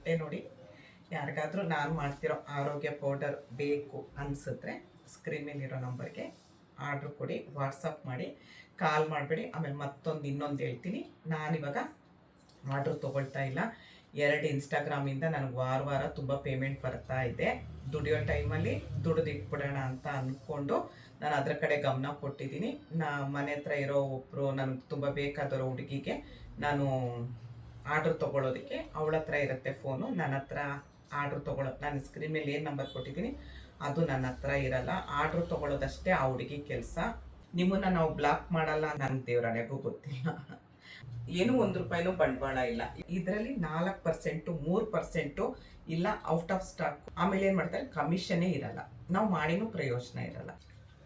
ಕೊಟ್ಟೆ ನೋಡಿ. ಯಾರಿಗಾದರೂ ನಾನು ಮಾಡ್ತಿರೋ ಆರೋಗ್ಯ ಪೌಡರ್ ಬೇಕು ಅನಿಸಿದ್ರೆ ಸ್ಕ್ರೀನ್ ಮೇಲಿರೋ ನಂಬರ್ಗೆ ಆರ್ಡ್ರ್ ಕೊಡಿ, ವಾಟ್ಸಪ್ ಮಾಡಿ, ಕಾಲ್ ಮಾಡಬೇಡಿ. ಆಮೇಲೆ ಇನ್ನೊಂದು ಹೇಳ್ತೀನಿ, ನಾನಿವಾಗ ಆರ್ಡ್ರ್ ತೊಗೊಳ್ತಾ ಇಲ್ಲ. 2 ಇನ್ಸ್ಟಾಗ್ರಾಮಿಂದ ನನಗೆ ವಾರ ತುಂಬ ಪೇಮೆಂಟ್ ಬರ್ತಾ ಇದೆ. ದುಡಿಯೋ ಟೈಮಲ್ಲಿ ದುಡಿದಿಟ್ಬಿಡೋಣ ಅಂತ ಅಂದ್ಕೊಂಡು ನಾನು ಅದರ ಕಡೆ ಗಮನ ಕೊಟ್ಟಿದ್ದೀನಿ. ಮನೆ ಹತ್ರ ಇರೋ ಒಬ್ಬರು ನನಗೆ ತುಂಬ ಬೇಕಾದರೋ ಹುಡುಗಿಗೆ ನಾನು ಆರ್ಡ್ರ್ ತೊಗೊಳೋದಕ್ಕೆ ಅವಳ ಹತ್ರ ಇರುತ್ತೆ ಫೋನು, ನನ್ನ ಹತ್ರ ಆರ್ಡ್ರ್ ತೊಗೊಳೋದು ನಾನು ಸ್ಕ್ರೀನ್ ಮೇಲೆ ಏನು ನಂಬರ್ ಕೊಟ್ಟಿದ್ದೀನಿ ಅದು ನನ್ನ ಹತ್ರ ಇರಲ್ಲ. ಆರ್ಡ್ರ್ ತೊಗೊಳೋದಷ್ಟೇ ಆ ಹುಡುಗಿ ಕೆಲಸ. ನಿಮ್ಮನ್ನು ನಾವು ಬ್ಲಾಕ್ ಮಾಡಲ್ಲ, ನನ್ನ ದೇವರನೆಗೂ ಗೊತ್ತಿಲ್ಲ. ಏನೂ 1 ರೂಪಾಯಿನೂ ಬಂಡವಾಳ ಇಲ್ಲ ಇದರಲ್ಲಿ. 4%, 3% ಇಲ್ಲ ಔಟ್ ಆಫ್ ಸ್ಟಾಕ್. ಆಮೇಲೆ ಏನು ಮಾಡ್ತಾರೆ, ಕಮಿಷನ್ನೇ ಇರಲ್ಲ, ನಾವು ಮಾಡಿನೂ ಪ್ರಯೋಜನ ಇರಲ್ಲ.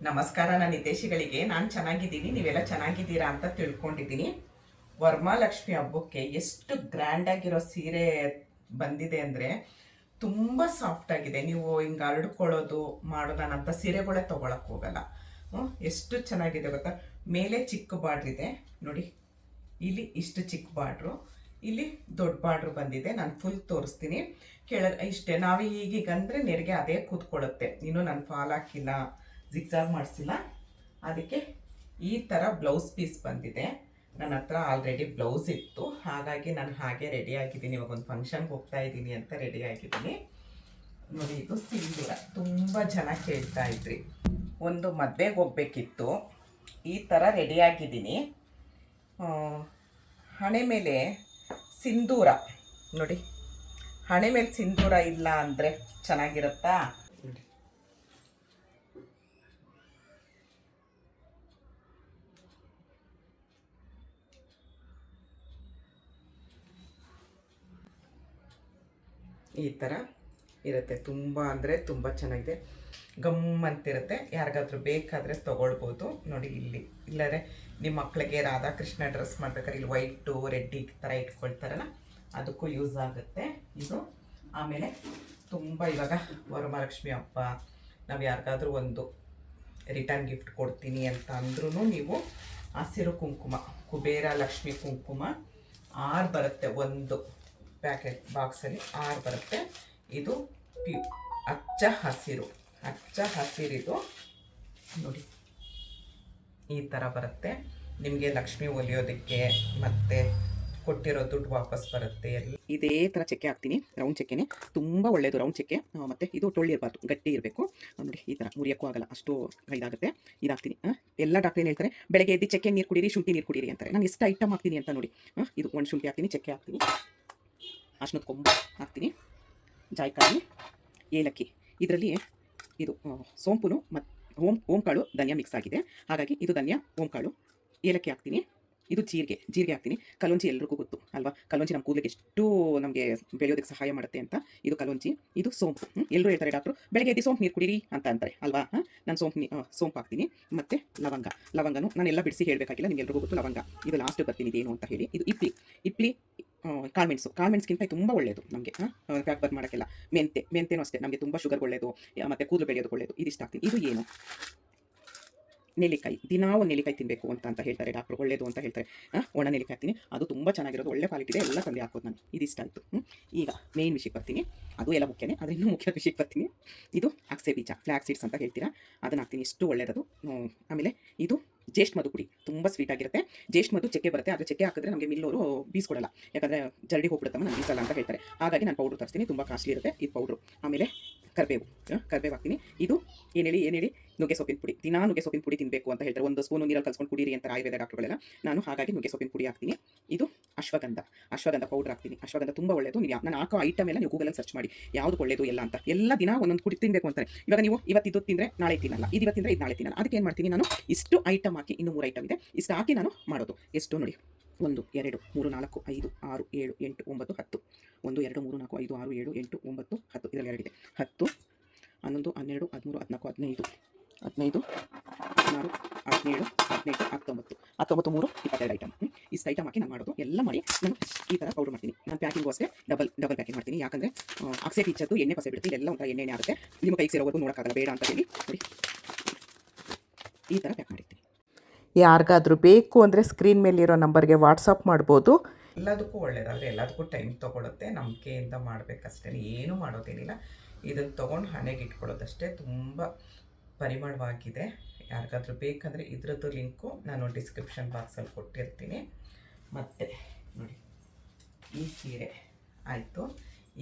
ನಮಸ್ಕಾರ ನನ್ನ ಹಿತೈಷಿಗಳಿಗೆ. ನಾನು ಚೆನ್ನಾಗಿದ್ದೀನಿ, ನೀವೆಲ್ಲ ಚೆನ್ನಾಗಿದ್ದೀರಾ ಅಂತ ತಿಳ್ಕೊಂಡಿದ್ದೀನಿ. ವರಮಹಾಲಕ್ಷ್ಮಿ ಹಬ್ಬಕ್ಕೆ ಎಷ್ಟು ಗ್ರ್ಯಾಂಡಾಗಿರೋ ಸೀರೆ ಬಂದಿದೆ ಅಂದರೆ ತುಂಬ ಸಾಫ್ಟಾಗಿದೆ. ನೀವು ಹಿಂಗೆ ಹರಡ್ಕೊಳ್ಳೋದು ಮಾಡೋದು, ನಾನಂಥ ಸೀರೆಗಳೇ ತೊಗೊಳಕ್ಕೆ ಹೋಗಲ್ಲ. ಎಷ್ಟು ಚೆನ್ನಾಗಿದೆ ಗೊತ್ತಾ. ಮೇಲೆ ಚಿಕ್ಕ ಬಾರ್ಡ್ರ್ ಇದೆ ನೋಡಿ, ಇಲ್ಲಿ ಇಷ್ಟು ಚಿಕ್ಕ ಬಾರ್ಡ್ರು, ಇಲ್ಲಿ ದೊಡ್ಡ ಬಾರ್ಡ್ರು ಬಂದಿದೆ. ನಾನು ಫುಲ್ ತೋರಿಸ್ತೀನಿ. ಇಷ್ಟೇ, ನಾವು ಈಗೀಗಂದರೆ ನೆರಿಗೆ ಅದೇ ಕೂತ್ಕೊಳ್ಳುತ್ತೆ. ಇನ್ನೂ ನಾನು ಫಾಲ್ ಹಾಕಿಲ್ಲ, ಜಿಗ್ಜಾಗ್ ಮಾಡಿಸಿಲ್ಲ. ಅದಕ್ಕೆ ಈ ಥರ ಬ್ಲೌಸ್ ಪೀಸ್ ಬಂದಿದೆ. ನನ್ನ ಹತ್ರ ಆಲ್ರೆಡಿ ಬ್ಲೌಸ್ ಇತ್ತು, ಹಾಗಾಗಿ ನಾನು ಹಾಗೆ ರೆಡಿ ಆಗಿದ್ದೀನಿ. ಇವಾಗ ಒಂದು ಫಂಕ್ಷನ್ಗೆ ಹೋಗ್ತಾ ಇದ್ದೀನಿ ಅಂತ ರೆಡಿ ಆಗಿದ್ದೀನಿ ನೋಡಿ. ಇದು ಸಿಂಧೂರ ತುಂಬ ಜನ ಕೇಳ್ತಾ ಇದ್ರಿ. ಒಂದು ಮದುವೆಗೆ ಹೋಗ್ಬೇಕಿತ್ತು, ಈ ಥರ ರೆಡಿಯಾಗಿದ್ದೀನಿ. ಹಣೆ ಮೇಲೆ ಸಿಂಧೂರ ನೋಡಿ, ಹಣೆ ಮೇಲೆ ಸಿಂಧೂರ ಇಲ್ಲ ಅಂದರೆ ಚೆನ್ನಾಗಿರುತ್ತಾ? ಈ ಥರ ಇರುತ್ತೆ. ತುಂಬ ಅಂದರೆ ತುಂಬ ಚೆನ್ನಾಗಿದೆ, ಗಮ್ಮಂತಿರುತ್ತೆ. ಯಾರಿಗಾದ್ರೂ ಬೇಕಾದರೆ ತೊಗೊಳ್ಬೋದು ನೋಡಿ. ಇಲ್ಲರೆ ನಿಮ್ಮ ಮಕ್ಕಳಿಗೆ ರಾಧಾಕೃಷ್ಣ ಡ್ರೆಸ್ ಮಾಡ್ಬೇಕಾದ್ರೆ ಇಲ್ಲಿ ವೈಟು ರೆಡ್ ಈ ಥರ ಇಟ್ಕೊಳ್ತಾರಲ್ಲ, ಅದಕ್ಕೂ ಯೂಸ್ ಆಗುತ್ತೆ ಇದು. ಆಮೇಲೆ ತುಂಬ ಇವಾಗ ವರಮಹಾಲಕ್ಷ್ಮಿ ಹಬ್ಬ, ನಾವು ಯಾರಿಗಾದ್ರೂ ಒಂದು ರಿಟರ್ನ್ ಗಿಫ್ಟ್ ಕೊಡ್ತೀನಿ ಅಂತ ಅಂದ್ರೂ ನೀವು ಹಸಿರು ಕುಂಕುಮ, ಕುಬೇರ ಲಕ್ಷ್ಮಿ ಕುಂಕುಮ 6 ಬರುತ್ತೆ. ಒಂದು ಪ್ಯಾಕೆಟ್ ಬಾಕ್ಸಲ್ಲಿ 6 ಬರುತ್ತೆ. ಇದು ಅಚ್ಚ ಹಸಿರಿದು ನೋಡಿ, ಈ ಥರ ಬರುತ್ತೆ. ನಿಮಗೆ ಲಕ್ಷ್ಮಿ ಒಲಿಯೋದಕ್ಕೆ ಮತ್ತು ಕೊಟ್ಟಿರೋ ದುಡ್ಡು ವಾಪಸ್ ಬರುತ್ತೆ. ಇದೇ ಥರ ಚಕ್ಕೆ ಹಾಕ್ತೀನಿ, ರೌಂಡ್ ಚಕ್ಕೆನೇ ತುಂಬ ಒಳ್ಳೆಯದು. ರೌಂಡ್ ಚಕ್ಕೆ ಮತ್ತು ಇದು ಟೊಳ್ಳಿರಬಾರ್ದು, ಗಟ್ಟಿ ಇರಬೇಕು ನೋಡಿ. ಈ ಥರ ಮುರಿಯೋಕ್ಕೂ ಆಗಲ್ಲ, ಅಷ್ಟು ಇದಾಗುತ್ತೆ. ಇದಾಗ್ತೀನಿ. ಎಲ್ಲ ಡಾಕ್ಟ್ರ್ ಏನು ಹೇಳ್ತಾರೆ, ಬೆಳಗ್ಗೆ ಎದ್ದು ಚಕ್ಕೆ ನೀರು ಕುಡೀರಿ, ಶುಂಠಿ ನೀರು ಕುಡೀರಿ ಅಂತಾರೆ. ನಾನು ಎಷ್ಟು ಐಟಮ್ ಹಾಕ್ತೀನಿ ಅಂತ ನೋಡಿ. ಇದು ಒಂದು ಶುಂಠಿ ಹಾಕ್ತೀನಿ, ಚಕ್ಕೆ ಹಾಕ್ತೀನಿ, ಅರ್ಶಿನದ ಕೊಂಬು ಹಾಕ್ತೀನಿ, ಜಾಯಿಕಾಯಿ, ಏಲಕ್ಕಿ. ಇದರಲ್ಲಿ ಇದು ಸೋಂಪು ಮತ್ತು ಓಂಕಾಳು ಧನಿಯಾ ಮಿಕ್ಸ್ ಆಗಿದೆ, ಹಾಗಾಗಿ ಇದು ಧನಿಯಾ ಓಂಕಾಳು. ಏಲಕ್ಕಿ ಹಾಕ್ತೀನಿ, ಇದು ಜೀರಿಗೆ ಹಾಕ್ತೀನಿ. ಕಲೋಂಜಿ ಎಲ್ರಿಗೂ ಗೊತ್ತು ಅಲ್ವಾ, ಕಲೋಂಜಿ ನಮ್ಮ ಕೂದಲಿಗೆ ಎಷ್ಟು ನಮಗೆ ಬೆಳೆಯೋದಕ್ಕೆ ಸಹಾಯ ಮಾಡುತ್ತೆ ಅಂತ. ಇದು ಕಲೋಂಜಿ, ಇದು ಸೋಂಪು. ಎಲ್ಲರೂ ಹೇಳ್ತಾರೆ ಡಾಕ್ಟ್ರು ಬೆಳಗ್ಗೆ ಎದ್ದು ಸೋಂಪು ನೀರು ಕುಡೀರಿ ಅಂತ ಅಂತಾರೆ ಅಲ್ವಾ. ನಾನು ಸೋಂಪು ಹಾಕ್ತೀನಿ. ಮತ್ತು ಲವಂಗನೂ ನಾನೆಲ್ಲ ಬಿಡಿಸಿ ಹೇಳಬೇಕಾಗಿಲ್ಲ, ನಿಮ್ಗೆ ಎಲ್ರಿಗೂ ಗೊತ್ತು ಲವಂಗ. ಇದು ಲಾಸ್ಟ್ ಬರ್ತೀನಿ ಇದೇನು ಅಂತ ಹೇಳಿ. ಇದು ಇಪ್ಲಿ ಕಾಳುಮೆಣಸಿಗಿಂತ ತುಂಬ ಒಳ್ಳೆಯದು ನಮಗೆ ಫ್ಯಾಟ್ ಬರ್ನ್ ಮಾಡೋಕ್ಕೆಲ್ಲ. ಮೆಂತೆನೂ ಅಷ್ಟೇ, ನಮಗೆ ತುಂಬ ಶುಗರ್ ಒಳ್ಳೆಯದು, ಮತ್ತು ಕೂದಲು ಬೆಳೆಯೋದು ಒಳ್ಳೆಯದು. ಇದಿಷ್ಟು ಹಾಕ್ತೀನಿ. ಇದು ಏನು, ನೆಲ್ಲಿಕಾಯಿ. ದಿನಾ ಒಂದು ನೆಲ್ಲಿಕಾಯಿ ತಿನ್ನಬೇಕು ಅಂತ ಹೇಳ್ತಾರೆ ಡಾಕ್ಟ್ರು, ಒಳ್ಳೆಯದು ಅಂತ ಹೇಳ್ತಾರೆ. ಒಣ ನೆಲ್ಲಿಕಾಯಿ ಹಾಕ್ತೀನಿ, ಅದು ತುಂಬ ಚೆನ್ನಾಗಿರೋದು, ಒಳ್ಳೆ ಕ್ವಾಲಿಟಿ ಇದೆ, ಎಲ್ಲ ತಂದೆ ಹಾಕೋದು ನಾನು. ಇದಿಷ್ಟ ಆಯಿತು. ಈಗ ಮೇನ್ ವಿಷಯಕ್ಕೆ ಬರ್ತೀನಿ, ಅದು ಎಲ್ಲ ಮುಖ್ಯನೇ, ಆದರೆ ಇನ್ನೂ ಮುಖ್ಯ ವಿಷಯಕ್ಕೆ ಬರ್ತೀನಿ. ಇದು ಅಕ್ಸೆ ಬೀಜ, ಫ್ಲ್ಯಾಕ್ ಸೀಡ್ಸ್ ಅಂತ ಹೇಳ್ತೀರಾ, ಅದನ್ನು ಹಾಕ್ತೀನಿ. ಇಷ್ಟು ಒಳ್ಳೆಯದು. ಆಮೇಲೆ ಇದು ಜೇಷ್ಠ ಮಧು ಪುಡಿ, ತುಂಬ ಸ್ವೀಟ್ ಆಗಿರುತ್ತೆ. ಜೇಷ್ಠ ಮಧು ಚೆಕ್ಕೆ ಬರುತ್ತೆ, ಆದರೆ ಚೆಕ್ಕೆ ಹಾಕಿದ್ರೆ ನಮಗೆ ಮಿಲ್ಲೋರು ಬೀಸ್ಕೊಡಲ್ಲ, ಯಾಕಂದರೆ ಜಲ್ದಿ ಹೋಗ್ಬಿಡುತ್ತಮ್ಮ, ನಾನು ಬೀಸಲ್ಲ ಅಂತ ಹೇಳ್ತಾರೆ. ಹಾಗಾಗಿ ನಾನು ಪೌಡ್ರ್ ತರಿಸ್ತೀನಿ, ತುಂಬ ಕಾಸ್ಟ್ಲಿ ಇರುತ್ತೆ ಈ ಪೌಡ್ರು. ಆಮೇಲೆ ಕರಿಬೇವು ಹಾಕ್ತೀನಿ. ಇದು ಏನು ಹೇಳಿ ನುಗ್ಗೆ ಸೊಪ್ಪಿನ ಪುಡಿ. ದಿನಾ ನುಗ್ಗೆ ಸೊಪ್ಪಿನ ಪುಡಿ ತಿನ್ನಬೇಕು ಅಂತ ಹೇಳ್ತಾರೆ, 1 ಸ್ಪೂನು ನೀರಲ್ಲಿ ಕಲ್ಸ್ಕೊಂಡು ಕುಡೀರಿ ಅಂತ ಆಯುರ್ವೇದ ಡಾಕ್ಟರ್ಗಳೆಲ್ಲ. ನಾನು ಹಾಗಾಗಿ ನುಗ್ಗೆ ಸೊಪ್ಪಿನ ಪುಡಿ ಹಾಕ್ತೀನಿ. ಇದು ಅಶ್ವಗಂಧ ಪೌಡರ್ ಹಾಕ್ತೀನಿ. ಅಶ್ವಗಂಧ ತುಂಬ ಒಳ್ಳೆಯದು. ನಾನು ಹಾಕೋ ಐಟಮ್ ಎಲ್ಲ ನೀವು ಗೂಗಲಲ್ಲಿ ಸರ್ಚ್ ಮಾಡಿ ಯಾವುದು ಒಳ್ಳೆಯದು ಎಲ್ಲ ಅಂತ. ಎಲ್ಲ ದಿನ ಒಂದೊಂದು ಪುಡಿ ತಿನ್ನಬೇಕು ಅಂತಾರೆ. ಇವಾಗ ನೀವು ಇವತ್ತಿದ್ದು ತಿಂದರೆ ನಾಳೆ ತಿನ್ನಲ್ಲ, ಇದು ಇವತ್ತಿಂದರೆ ಇದು ನಾಳೆ ತಿನ್ನಲ್ಲ. ಅದಕ್ಕೆ ಏನು ಮಾಡ್ತೀನಿ ನಾನು, ಇಷ್ಟು ಐಟಮ್ ಹಾಕಿ, ಇನ್ನೂ 3 ಐಟಮ್ ಇದೆ, ಇಷ್ಟು ಹಾಕಿ ನಾನು ಮಾಡೋದು. ಎಷ್ಟು ನೋಡಿ, 1 2 3 4 5 6 7 8 9 10. 1 2 3 4 5 6 7 8 9 10. ಇದರಲ್ಲಿ 2 ಇದೆ. 10 11 12 13 14 15 15 16 17 18 19 19 3 22 ಐಟಮ್. ಇಷ್ಟು ಐಟಮ್ ಹಾಕಿ ನಾನು ಮಾಡೋದು. ಎಲ್ಲ ಮಾಡಿ ನಾನು ಈ ಥರ ಪೌಡರ್ ಮಾಡ್ತೀನಿ. ನಾನು ಪ್ಯಾಕಿಂಗು ಅಷ್ಟೇ ಡಬಲ್ ಪ್ಯಾಕಿಂಗ್ ಮಾಡ್ತೀನಿ, ಯಾಕಂದರೆ ಅಕ್ಸೆ ಬೀಜದ್ದು ಎಣ್ಣೆ ಪಸೆ ಬಿಡುತ್ತೆ, ಇದೆಲ್ಲ ಒಂಥರ ಎಣ್ಣೆ ಆಗುತ್ತೆ, ನಿಮ್ಮ ಕೈಗೆ ಸೇರೋವರೆಗೂ ನೋಡೋಕ್ಕಾಗಲ್ಲ, ಬೇಡ ಅಂತ ಹೇಳಿ ನೋಡಿ ಈ ಥರ ಪ್ಯಾಕ್ ಮಾಡಿರ್ತೀನಿ. ಯಾರಿಗಾದ್ರೂ ಬೇಕು ಅಂದರೆ ಸ್ಕ್ರೀನ್ ಮೇಲಿರೋ ನಂಬರ್ಗೆ ವಾಟ್ಸಪ್ ಮಾಡ್ಬೋದು. ಎಲ್ಲದಕ್ಕೂ ಒಳ್ಳೇದಾದರೆ ಎಲ್ಲದಕ್ಕೂ ಟೈಮ್ ತೊಗೊಳುತ್ತೆ. ನಂಬಿಕೆಯಿಂದ ಮಾಡಬೇಕಷ್ಟೇ, ಏನೂ ಮಾಡೋದೇನಿಲ್ಲ. ಇದನ್ನು ತೊಗೊಂಡು ಹಣೆಗೆ ಇಟ್ಕೊಳ್ಳೋದಷ್ಟೇ. ತುಂಬ ಪರಿಮಳವಾಗಿದೆ. ಯಾರಿಗಾದ್ರೂ ಬೇಕಂದರೆ ಇದ್ರದ್ದು ಲಿಂಕು ನಾನು ಡಿಸ್ಕ್ರಿಪ್ಷನ್ ಬಾಕ್ಸಲ್ಲಿ ಕೊಟ್ಟಿರ್ತೀನಿ. ಮತ್ತು ನೋಡಿ, ಈ ಸೀರೆ ಆಯಿತು.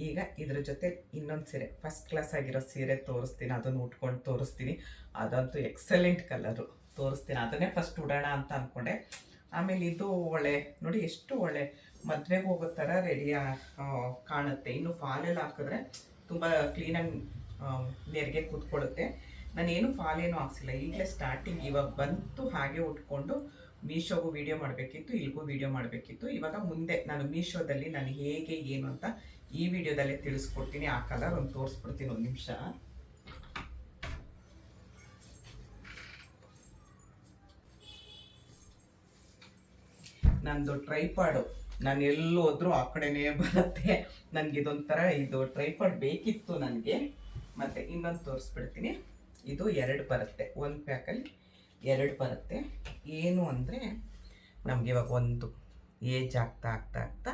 ಈಗ ಇದ್ರ ಜೊತೆ ಇನ್ನೊಂದು ಸೀರೆ, ಫಸ್ಟ್ ಕ್ಲಾಸ್ ಆಗಿರೋ ಸೀರೆ ತೋರಿಸ್ತೀನಿ. ಅದನ್ನು ಉಟ್ಕೊಂಡು ತೋರಿಸ್ತೀನಿ. ಅದಂತೂ ಎಕ್ಸಲೆಂಟ್ ಕಲರು ತೋರಿಸ್ತೀನಿ. ಅದನ್ನೇ ಫಸ್ಟ್ ಉಡೋಣ ಅಂತ ಅಂದ್ಕೊಂಡೆ. ಆಮೇಲೆ ಇದು ಒಳ್ಳೆ ನೋಡಿ, ಎಷ್ಟು ಒಳ್ಳೆ ಮದುವೆಗೆ ಹೋಗೋ ಥರ ರೆಡಿ ಕಾಣುತ್ತೆ. ಇನ್ನು ಫಾಲೆಲ್ಲ ಹಾಕಿದ್ರೆ ತುಂಬ ಕ್ಲೀನಾಗಿ ನೆರಿಗೆ ಕೂತ್ಕೊಳ್ಳುತ್ತೆ. ನಾನೇನು ಫಾಲೇನೂ ಹಾಕ್ಸಿಲ್ಲ, ಈಗಲೇ ಸ್ಟಾರ್ಟಿಂಗ್. ಇವಾಗ ಬಂತು ಹಾಗೆ ಉಟ್ಕೊಂಡು ಮೀಶೋಗೂ ವೀಡಿಯೋ ಮಾಡಬೇಕಿತ್ತು, ಇಲ್ಲಿಗೂ ವೀಡಿಯೋ ಮಾಡಬೇಕಿತ್ತು. ಇವಾಗ ಮುಂದೆ ನಾನು ಮೀಶೋದಲ್ಲಿ ನಾನು ಹೇಗೆ ಏನು ಅಂತ ಈ ವಿಡಿಯೋದಲ್ಲೇ ತಿಳಿಸ್ಕೊಡ್ತೀನಿ. ಆ ಕಲರ್ ಒಂದು ತೋರಿಸ್ಬಿಡ್ತೀನಿ, ಒಂದು ನಿಮಿಷ. ನಂದು ಟ್ರೈಪಾಡು, ನಾನು ಎಲ್ಲೂ ಹೋದ್ರೂ ಆ ಕಡೆನೇ ಬರುತ್ತೆ. ನನಗೆ ಇದೊಂಥರ ಇದು ಟ್ರೈಪಾಡ್ ಬೇಕಿತ್ತು ನನಗೆ. ಮತ್ತು ಇನ್ನೊಂದು ತೋರಿಸ್ಬಿಡ್ತೀನಿ. ಇದು 2 ಬರುತ್ತೆ, ಒಂದು ಪ್ಯಾಕಲ್ಲಿ 2 ಬರುತ್ತೆ. ಏನು ಅಂದರೆ ನಮಗೆ ಇವಾಗ ಒಂದು ಏಜ್ ಆಗ್ತಾ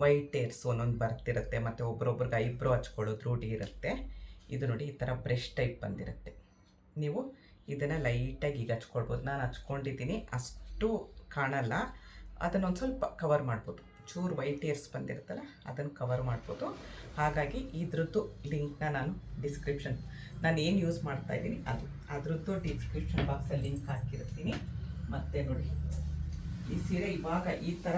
ವೈಟ್ ಏರ್ಸ್ ಒಂದೊಂದು ಬರ್ತಿರುತ್ತೆ. ಮತ್ತು ಒಬ್ರೊಬ್ರಿಗೆ ಐಬ್ರೋ ಹಚ್ಕೊಳ್ಳೋದು ರೂಢಿ ಇರುತ್ತೆ. ಇದು ನೋಡಿ, ಈ ಥರ ಬ್ರಷ್ ಟೈಪ್ ಬಂದಿರುತ್ತೆ. ನೀವು ಇದನ್ನು ಲೈಟಾಗಿ ಈಗ ಹಚ್ಕೊಳ್ಬೋದು. ನಾನು ಹಚ್ಕೊಂಡಿದ್ದೀನಿ, ಅಷ್ಟು ಕಾಣಲ್ಲ. ಅದನ್ನೊಂದು ಸ್ವಲ್ಪ ಕವರ್ ಮಾಡ್ಬೋದು. ಚೂರು ವೈಟ್ ಏರ್ಸ್ ಬಂದಿರುತ್ತಲ್ಲ, ಅದನ್ನು ಕವರ್ ಮಾಡ್ಬೋದು. ಹಾಗಾಗಿ ಇದ್ರದ್ದು ಲಿಂಕ್ನ ನಾನು ನಾನು ಏನು ಯೂಸ್ ಮಾಡ್ತಾಯಿದ್ದೀನಿ ಅದ್ರದ್ದು ಡಿಸ್ಕ್ರಿಪ್ಷನ್ ಬಾಕ್ಸಲ್ಲಿ ಲಿಂಕ್ ಹಾಕಿರ್ತೀನಿ. ಮತ್ತು ನೋಡಿ, ಈ ಸೀರೆ ಇವಾಗ ಈ ಥರ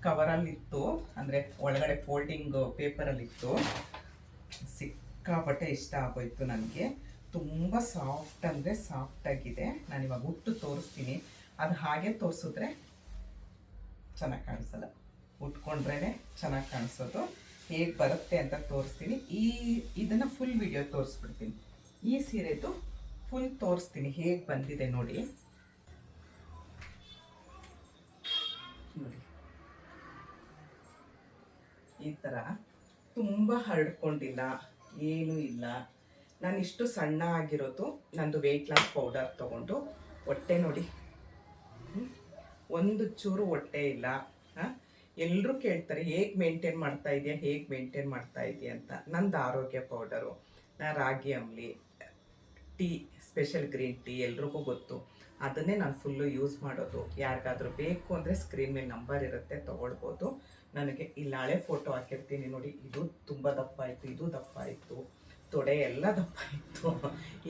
ಕವರಲ್ಲಿತ್ತು, ಅಂದರೆ ಒಳಗಡೆ ಫೋಲ್ಡಿಂಗ್ ಪೇಪರಲ್ಲಿತ್ತು. ಸಿಕ್ಕಾಪಟ್ಟೆ ಇಷ್ಟ ಆಗೋಯ್ತು ನನಗೆ. ತುಂಬ ಸಾಫ್ಟ್ ಅಂದರೆ ಸಾಫ್ಟಾಗಿದೆ. ನಾನಿವಾಗ ಉಟ್ಟು ತೋರಿಸ್ತೀನಿ. ಅದು ಹಾಗೆ ತೋರಿಸಿದ್ರೆ ಚೆನ್ನಾಗಿ ಕಾಣಿಸಲ್ಲ, ಉಟ್ಕೊಂಡ್ರೇ ಚೆನ್ನಾಗಿ ಕಾಣಿಸೋದು. ಹೇಗೆ ಬರುತ್ತೆ ಅಂತ ತೋರಿಸ್ತೀನಿ. ಇದನ್ನು ಫುಲ್ ವಿಡಿಯೋ ತೋರಿಸ್ಬಿಡ್ತೀನಿ. ಈ ಸೀರೆದು ಫುಲ್ ತೋರಿಸ್ತೀನಿ ಹೇಗೆ ಬಂದಿದೆ ನೋಡಿ. ನೋಡಿ, ಈ ಥರ ತುಂಬ ಹರಡ್ಕೊಂಡಿಲ್ಲ, ಏನೂ ಇಲ್ಲ. ನಾನಿಷ್ಟು ಸಣ್ಣ ಆಗಿರೋದು ನಂದು ವೆಯ್ಟ್ ಲಾಸ್ ಪೌಡರ್ ತೊಗೊಂಡು. ಹೊಟ್ಟೆ ನೋಡಿ, ಒಂದು ಚೂರು ಹೊಟ್ಟೆ ಇಲ್ಲ. ಎಲ್ಲರೂ ಕೇಳ್ತಾರೆ ಹೇಗೆ ಮೇಂಟೈನ್ ಮಾಡ್ತಾ ಇದೆಯಾ ಅಂತ. ನಂದು ಆರೋಗ್ಯ ಪೌಡರು, ನಾನು ರಾಗಿ ಅಂಬ್ಲಿ, ಟೀ, ಸ್ಪೆಷಲ್ ಗ್ರೀನ್ ಟೀ ಎಲ್ರಿಗೂ ಗೊತ್ತು. ಅದನ್ನೇ ನಾನು ಫುಲ್ಲು ಯೂಸ್ ಮಾಡೋದು. ಯಾರಿಗಾದ್ರೂ ಬೇಕು ಅಂದರೆ ಸ್ಕ್ರೀನ್ ಮೇಲೆ ನಂಬರ್ ಇರುತ್ತೆ, ತೊಗೊಳ್ಬೋದು. ನನಗೆ ಇಲ್ಲಿ ಹಳೆ ಫೋಟೋ ಹಾಕಿರ್ತೀನಿ ನೋಡಿ. ಇದು ತುಂಬ ದಪ್ಪ ಆಯಿತು, ಇದು ದಪ್ಪ ಆಯಿತು, ತೊಡೆ ಎಲ್ಲ ದಪ್ಪ ಆಯಿತು.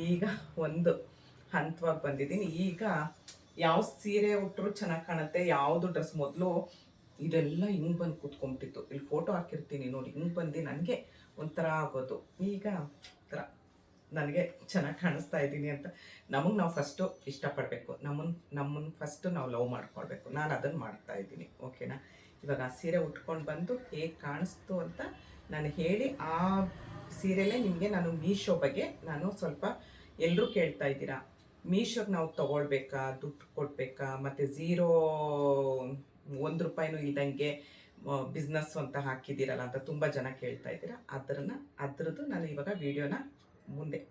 ಈಗ ಒಂದು ಹಂತವಾಗಿ ಬಂದಿದ್ದೀನಿ. ಈಗ ಯಾವ ಸೀರೆ ಉಟ್ಟರು ಚೆನ್ನಾಗಿ ಕಾಣುತ್ತೆ, ಯಾವುದು ಡ್ರೆಸ್. ಮೊದಲು ಇದೆಲ್ಲ ಹಿಂಗೆ ಬಂದು ಕೂತ್ಕೊಂಬಿಟ್ಟಿತ್ತು. ಇಲ್ಲಿ ಫೋಟೋ ಹಾಕಿರ್ತೀನಿ ನೋಡಿ, ಹಿಂಗೆ ಬಂದು ನನಗೆ ಒಂಥರ ಆಗೋದು. ಈಗ ಒಂಥರ ನನಗೆ ಚೆನ್ನಾಗಿ ಕಾಣಿಸ್ತಾ ಇದ್ದೀನಿ ಅಂತ. ನಾವು ಫಸ್ಟು ಇಷ್ಟಪಡಬೇಕು, ನಮ್ಮನ್ನು ಫಸ್ಟು ನಾವು ಲವ್ ಮಾಡ್ಕೊಳ್ಬೇಕು. ನಾನು ಅದನ್ನು ಮಾಡ್ತಾ ಇದ್ದೀನಿ, ಓಕೆನಾ. ಇವಾಗ ಆ ಸೀರೆ ಉಟ್ಕೊಂಡು ಬಂದು ಹೇಗೆ ಕಾಣಿಸ್ತು ಅಂತ ನಾನು ಹೇಳಿ, ಆ ಸೀರೆಲೇ ನಿಮಗೆ ನಾನು ಮೀಶೋ ಬಗ್ಗೆ ನಾನು ಸ್ವಲ್ಪ, ಎಲ್ಲರೂ ಕೇಳ್ತಾ ಇದ್ದೀರಾ ಮೀಶೋಗೆ ನಾವು ತೊಗೊಳ್ಬೇಕಾ, ದುಡ್ಡು ಕೊಡಬೇಕಾ, ಮತ್ತು ₹1 ಇಲ್ದಂಗೆ ಬಿಸ್ನೆಸ್ ಅಂತ ಹಾಕಿದ್ದೀರಲ್ಲ ಅಂತ ತುಂಬ ಜನ ಕೇಳ್ತಾ ಇದ್ದೀರಾ. ಅದ್ರದ್ದು ನಾನು ಇವಾಗ ವೀಡಿಯೋನ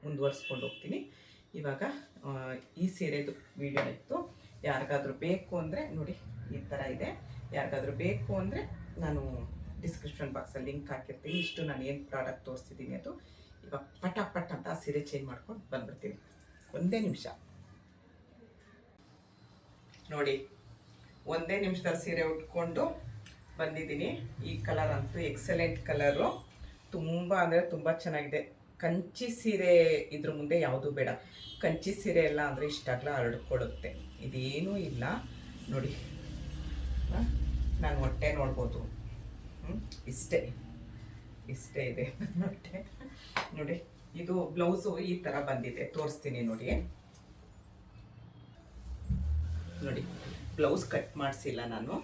ಮುಂದುವರಿಸ್ಕೊಂಡು ಹೋಗ್ತೀನಿ. ಇವಾಗ ಈ ಸೀರೆದು ವೀಡಿಯೋ ಇತ್ತು. ಯಾರಿಗಾದ್ರೂ ಬೇಕು ಅಂದರೆ ನೋಡಿ, ಈ ಥರ ಇದೆ. ಯಾರಿಗಾದ್ರೂ ಬೇಕು ಅಂದರೆ ನಾನು ಡಿಸ್ಕ್ರಿಪ್ಷನ್ ಬಾಕ್ಸಲ್ಲಿ ಲಿಂಕ್ ಹಾಕಿರ್ತೀನಿ. ಇಷ್ಟು ನಾನು ಏನು ಪ್ರಾಡಕ್ಟ್ ತೋರಿಸ್ತಿದ್ದೀನಿ ಅದು. ಇವಾಗ ಪಟಾಪಟ್ ಅಂತ ಆ ಸೀರೆ ಚೇಂಜ್ ಮಾಡ್ಕೊಂಡು ಬಂದ್ಬಿಡ್ತೀನಿ, ಒಂದೇ ನಿಮಿಷ ನೋಡಿ. ಒಂದೇ ನಿಮಿಷದಲ್ಲಿ ಸೀರೆ ಉಟ್ಕೊಂಡು ಬಂದಿದ್ದೀನಿ. ಈ ಕಲರ್ ಅಂತೂ ಎಕ್ಸಲೆಂಟ್ ಕಲರು, ತುಂಬ ಅಂದರೆ ತುಂಬ ಚೆನ್ನಾಗಿದೆ. ಕಂಚಿ ಸೀರೆ ಇದ್ರ ಮುಂದೆ ಯಾವುದೂ ಬೇಡ. ಕಂಚಿ ಸೀರೆ ಎಲ್ಲ ಅಂದರೆ ಇಷ್ಟಾಗಲ ಹರಡ್ಕೊಳ್ಳುತ್ತೆ. ಇದೇನೂ ಇಲ್ಲ ನೋಡಿ. ನಾನು ಹೊಟ್ಟೆ ನೋಡ್ಬೋದು, ಇಷ್ಟೇ ಇದೆ ಹೊಟ್ಟೆ ನೋಡಿ. ಇದು ಬ್ಲೌಸು ಈ ಥರ ಬಂದಿದೆ, ತೋರಿಸ್ತೀನಿ ನೋಡಿ. ಬ್ಲೌಸ್ ಕಟ್ ಮಾಡಿಸಿಲ್ಲ ನಾನು.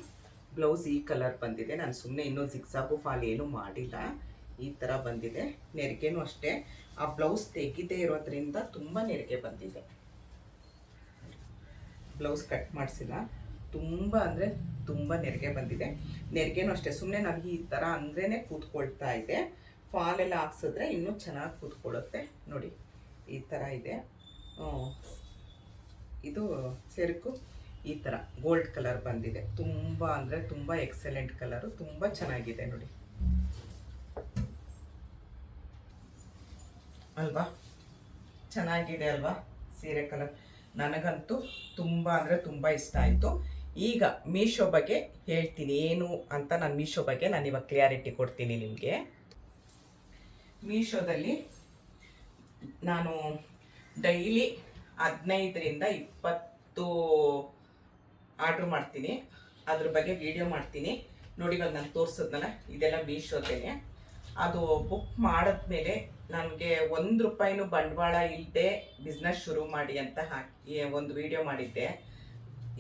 ಬ್ಲೌಸ್ ಈ ಕಲರ್ ಬಂದಿದೆ. ನಾನು ಸುಮ್ಮನೆ ಇನ್ನೂ ಜಿಗ್ಸಾಗು ಫಾಲ್ ಏನೂ ಮಾಡಿಲ್ಲ. ಈ ಥರ ಬಂದಿದೆ. ನೆರಿಗೆನೂ ಅಷ್ಟೇ. ಆ ಬ್ಲೌಸ್ ತೆಗಿದೇ ಇರೋದ್ರಿಂದ ತುಂಬ ನೆರಿಗೆ ಬಂದಿದೆ. ಬ್ಲೌಸ್ ಕಟ್ ಮಾಡಿಸಿಲ್ಲ, ತುಂಬ ಅಂದರೆ ತುಂಬ ನೆರಿಗೆ ಬಂದಿದೆ. ನೆರಿಗೆನೂ ಅಷ್ಟೇ. ಸುಮ್ಮನೆ ನನಗೆ ಈ ಥರ ಅಂದ್ರೇ ಕೂತ್ಕೊಳ್ತಾ ಇದೆ. ಫಾಲೆಲ್ಲ ಹಾಕ್ಸಿದ್ರೆ ಇನ್ನೂ ಚೆನ್ನಾಗಿ ಕೂತ್ಕೊಳ್ಳುತ್ತೆ ನೋಡಿ. ಈ ಥರ ಇದೆ. ಇದು ಸೆರಕು ಈ ಥರ ಗೋಲ್ಡ್ ಕಲರ್ ಬಂದಿದೆ. ತುಂಬ ಅಂದರೆ ತುಂಬ ಎಕ್ಸಲೆಂಟ್ ಕಲರು, ತುಂಬ ಚೆನ್ನಾಗಿದೆ ನೋಡಿ ಅಲ್ವಾ, ಚೆನ್ನಾಗಿದೆ ಅಲ್ವಾ ಸೀರೆ ಕಲರ್. ನನಗಂತೂ ತುಂಬ ಅಂದರೆ ತುಂಬ ಇಷ್ಟ ಆಯಿತು. ಈಗ ಮೀಶೋ ಬಗ್ಗೆ ಹೇಳ್ತೀನಿ ಏನು ಅಂತ. ನಾನು ಮೀಶೋ ಬಗ್ಗೆ ನಾನು ಇವಾಗ ಕ್ಲಿಯಾರಿಟಿ ಕೊಡ್ತೀನಿ ನಿಮಗೆ. ಮೀಶೋದಲ್ಲಿ ನಾನು ಡೈಲಿ 15ರಿಂದ 20 ಆರ್ಡ್ರ್ ಮಾಡ್ತೀನಿ. ಅದ್ರ ಬಗ್ಗೆ ವಿಡಿಯೋ ಮಾಡ್ತೀನಿ ನೋಡಿ. ಇವಾಗ ನಾನು ತೋರಿಸಿದ್ನಲ್ಲ ಇದೆಲ್ಲ ಮೀಶೋದೇನೆ. ಅದು ಬುಕ್ ಮಾಡಿದ್ಮೇಲೆ ನನಗೆ 1 ರೂಪಾಯಿನೂ ಬಂಡವಾಳ ಇಲ್ಲದೆ ಬಿಸ್ನೆಸ್ ಶುರು ಮಾಡಿ ಅಂತ ಹಾಕಿ ಒಂದು ವಿಡಿಯೋ ಮಾಡಿದ್ದೆ.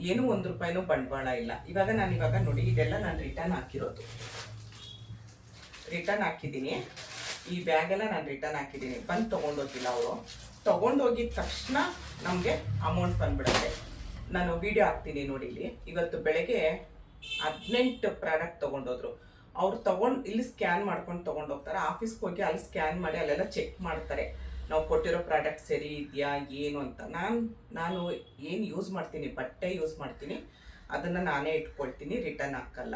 ಏನೂ 1 ರೂಪಾಯಿನೂ ಬಂಡವಾಳ ಇಲ್ಲ. ಇವಾಗ ನೋಡಿ ಇದೆಲ್ಲ ನಾನು ರಿಟರ್ನ್ ಹಾಕಿರೋದು, ರಿಟರ್ನ್ ಹಾಕಿದ್ದೀನಿ. ಈ ಬ್ಯಾಗೆಲ್ಲ ನಾನು ರಿಟರ್ನ್ ಹಾಕಿದ್ದೀನಿ. ಬಂದು ತೊಗೊಂಡೋಗಿಲ್ಲ ಅವರು. ತೊಗೊಂಡೋಗಿದ ತಕ್ಷಣ ನಮಗೆ ಅಮೌಂಟ್ ಬಂದ್ಬಿಡುತ್ತೆ. ನಾನು ವಿಡಿಯೋ ಹಾಕ್ತೀನಿ ನೋಡಿ. ಇವತ್ತು ಬೆಳಗ್ಗೆ 18 ಪ್ರಾಡಕ್ಟ್ ತೊಗೊಂಡೋದ್ರು. ಅವ್ರು ಇಲ್ಲಿ ಸ್ಕ್ಯಾನ್ ಮಾಡ್ಕೊಂಡು ತೊಗೊಂಡೋಗ್ತಾರೆ. ಆಫೀಸ್ಗೆ ಹೋಗಿ ಅಲ್ಲಿ ಸ್ಕ್ಯಾನ್ ಮಾಡಿ ಅಲ್ಲೆಲ್ಲ ಚೆಕ್ ಮಾಡ್ತಾರೆ ನಾವು ಕೊಟ್ಟಿರೋ ಪ್ರಾಡಕ್ಟ್ ಸರಿ ಇದೆಯಾ ಏನು ಅಂತ. ನಾನು ಏನು ಯೂಸ್ ಮಾಡ್ತೀನಿ, ಬಟ್ಟೆ ಯೂಸ್ ಮಾಡ್ತೀನಿ, ಅದನ್ನು ನಾನೇ ಇಟ್ಕೊಳ್ತೀನಿ, ರಿಟರ್ನ್ ಹಾಕಲ್ಲ.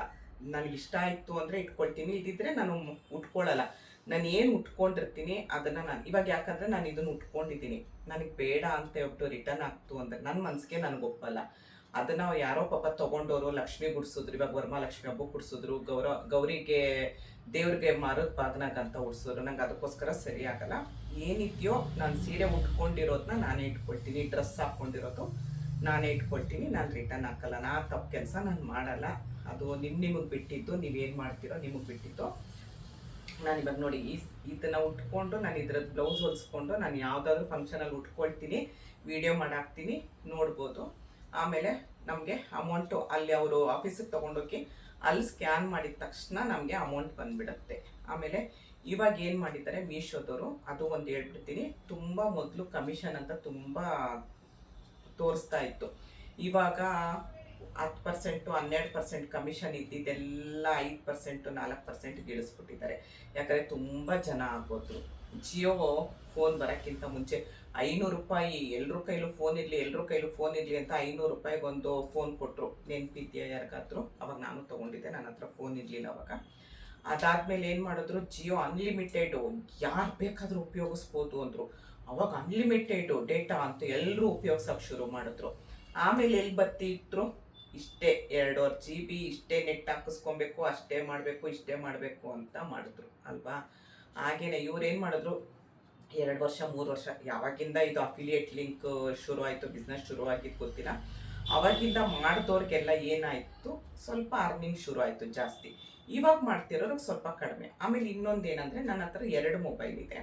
ನನಗೆ ಇಷ್ಟ ಆಯಿತು ಅಂದರೆ ಇಟ್ಕೊಳ್ತೀನಿ, ಇದಿದ್ರೆ ನಾನು ಉಟ್ಕೊಳ್ಳಲ್ಲ. ನಾನು ಏನು ಉಟ್ಕೊಂಡಿರ್ತೀನಿ ಅದನ್ನು ನಾನು ಇವಾಗ, ಯಾಕಂದರೆ ನಾನು ಇದನ್ನು ಉಟ್ಕೊಂಡಿದ್ದೀನಿ, ನನಗೆ ಬೇಡ ಅಂತ ಹೇಳ್ಬಿಟ್ಟು ರಿಟರ್ನ್ ಆಗ್ತು ಅಂದರೆ ನನ್ನ ಮನಸ್ಸಿಗೆ ನನಗೆ ಒಪ್ಪಲ್ಲ. ಅದನ್ನು ಯಾರೋ ಪಾಪ ತೊಗೊಂಡವರು ಲಕ್ಷ್ಮಿ ಗುಡಿಸಿದ್ರು. ಇವಾಗ ವರಮಹಾಲಕ್ಷ್ಮಿ ಹಬ್ಬ ಗುಡಿಸಿದ್ರು, ಗೌರಿಗೆ ದೇವ್ರಿಗೆ ಮಾರೋದು ಬಾಗ್ನಾಗ ಅಂತ ಉಡ್ಸಿದ್ರು. ನಂಗೆ ಅದಕ್ಕೋಸ್ಕರ ಸರಿ ಆಗಲ್ಲ. ಏನಿದೆಯೋ ನಾನು ಸೀರೆ ಉಟ್ಕೊಂಡಿರೋದನ್ನ ನಾನೇ ಇಟ್ಕೊಳ್ತೀನಿ, ಡ್ರೆಸ್ ಹಾಕ್ಕೊಂಡಿರೋದು ನಾನೇ ಇಟ್ಕೊಳ್ತೀನಿ, ನಾನು ರಿಟರ್ನ್ ಹಾಕಲ್ಲ. ನಾ ತಪ್ಪು ಕೆಲಸ ನಾನು ಮಾಡಲ್ಲ. ಅದು ನಿಮಗೆ ಬಿಟ್ಟಿದ್ದು, ನೀವೇನು ಮಾಡ್ತೀರೋ ನಿಮಗೆ ಬಿಟ್ಟಿದ್ದು. ನಾನು ಇವಾಗ ನೋಡಿ ಇದನ್ನು ಉಟ್ಕೊಂಡು ನಾನು ಇದ್ರದ್ದು ಬ್ಲೌಸ್ ಹೊಲಿಸ್ಕೊಂಡು ನಾನು ಯಾವುದಾದ್ರೂ ಫಂಕ್ಷನಲ್ಲಿ ಉಟ್ಕೊಳ್ತೀನಿ, ವಿಡಿಯೋ ಮಾಡಾಕ್ತೀನಿ, ನೋಡ್ಬೋದು. ಆಮೇಲೆ ನಮಗೆ ಅಮೌಂಟು ಅಲ್ಲಿ ಅವರು ಆಫೀಸಿಗೆ ತೊಗೊಂಡೋಗಿ ಅಲ್ಲಿ ಸ್ಕ್ಯಾನ್ ಮಾಡಿದ ತಕ್ಷಣ ನಮಗೆ ಅಮೌಂಟ್ ಬಂದುಬಿಡುತ್ತೆ. ಆಮೇಲೆ ಇವಾಗ ಏನು ಮಾಡಿದ್ದಾರೆ ಮೀಶೋದವರು, ಅದು ಒಂದು ಹೇಳ್ಬಿಡ್ತೀನಿ. ತುಂಬ ಮೊದಲು ಕಮಿಷನ್ ಅಂತ ತುಂಬ ತೋರಿಸ್ತಾ ಇತ್ತು. ಇವಾಗ 10%, 12% ಕಮಿಷನ್ ಇದ್ದಿದ್ದೆಲ್ಲ 5%, 4% ಇಳಿಸ್ಬಿಟ್ಟಿದ್ದಾರೆ. ಯಾಕಂದರೆ ತುಂಬ ಜನ ಆಗೋದ್ರು. ಜಿಯೋ ಫೋನ್ ಬರೋಕ್ಕಿಂತ ಮುಂಚೆ 500 ರೂಪಾಯಿ ಎಲ್ಲರ ಕೈಲೂ ಫೋನ್ ಇರಲಿ, ಅಂತ 500 ರೂಪಾಯಿಗೊಂದು ಫೋನ್ ಕೊಟ್ಟರು. ನೆನಪಿದ್ಯಾ ಯಾರಿಗಾದ್ರು? ಅವಾಗ ನಾನು ತೊಗೊಂಡಿದ್ದೆ, ನನ್ನ ಹತ್ರ ಫೋನ್ ಇರಲಿಲ್ಲ ಅವಾಗ. ಅದಾದಮೇಲೆ ಏನು ಮಾಡಿದ್ರು, ಜಿಯೋ ಅನ್ಲಿಮಿಟೆಡು, ಯಾರು ಬೇಕಾದರೂ ಉಪಯೋಗಿಸ್ಬೋದು ಅಂದರು. ಅವಾಗ ಅನ್ಲಿಮಿಟೆಡು ಡೇಟಾ ಅಂತ ಎಲ್ಲರೂ ಉಪಯೋಗಿಸೋಕೆ ಶುರು ಮಾಡಿದ್ರು. ಆಮೇಲೆ ಎಲ್ಲಿ ಬರ್ತಿದ್ರು, ಇಷ್ಟೇ 2.5 GB, ಇಷ್ಟೇ ನೆಟ್ ಹಾಕಿಸ್ಕೊಬೇಕು, ಅಷ್ಟೇ ಮಾಡಬೇಕು, ಇಷ್ಟೇ ಮಾಡಬೇಕು ಅಂತ ಮಾಡಿದ್ರು ಅಲ್ವಾ. ಹಾಗೇನೆ ಇವ್ರು ಏನು ಮಾಡಿದ್ರು, 2 ವರ್ಷ 3 ವರ್ಷ ಯಾವಾಗಿಂದ ಇದು ಅಫಿಲಿಯೇಟ್ ಲಿಂಕ್ ಶುರು ಆಯಿತು, ಬಿಸ್ನೆಸ್ ಶುರು ಆಗಿದ್ದು ಗೊತ್ತಿಲ್ಲ. ಅವಾಗಿಂದ ಮಾಡಿದವ್ರಿಗೆಲ್ಲ ಏನಾಯಿತು, ಸ್ವಲ್ಪ ಅರ್ನಿಂಗ್ ಶುರು ಆಯಿತು ಜಾಸ್ತಿ. ಇವಾಗ ಮಾಡ್ತಿರೋರಿಗೆ ಸ್ವಲ್ಪ ಕಡಿಮೆ. ಆಮೇಲೆ ಇನ್ನೊಂದು ಏನಂದರೆ, ನನ್ನ ಹತ್ರ 2 ಮೊಬೈಲ್ ಇದೆ.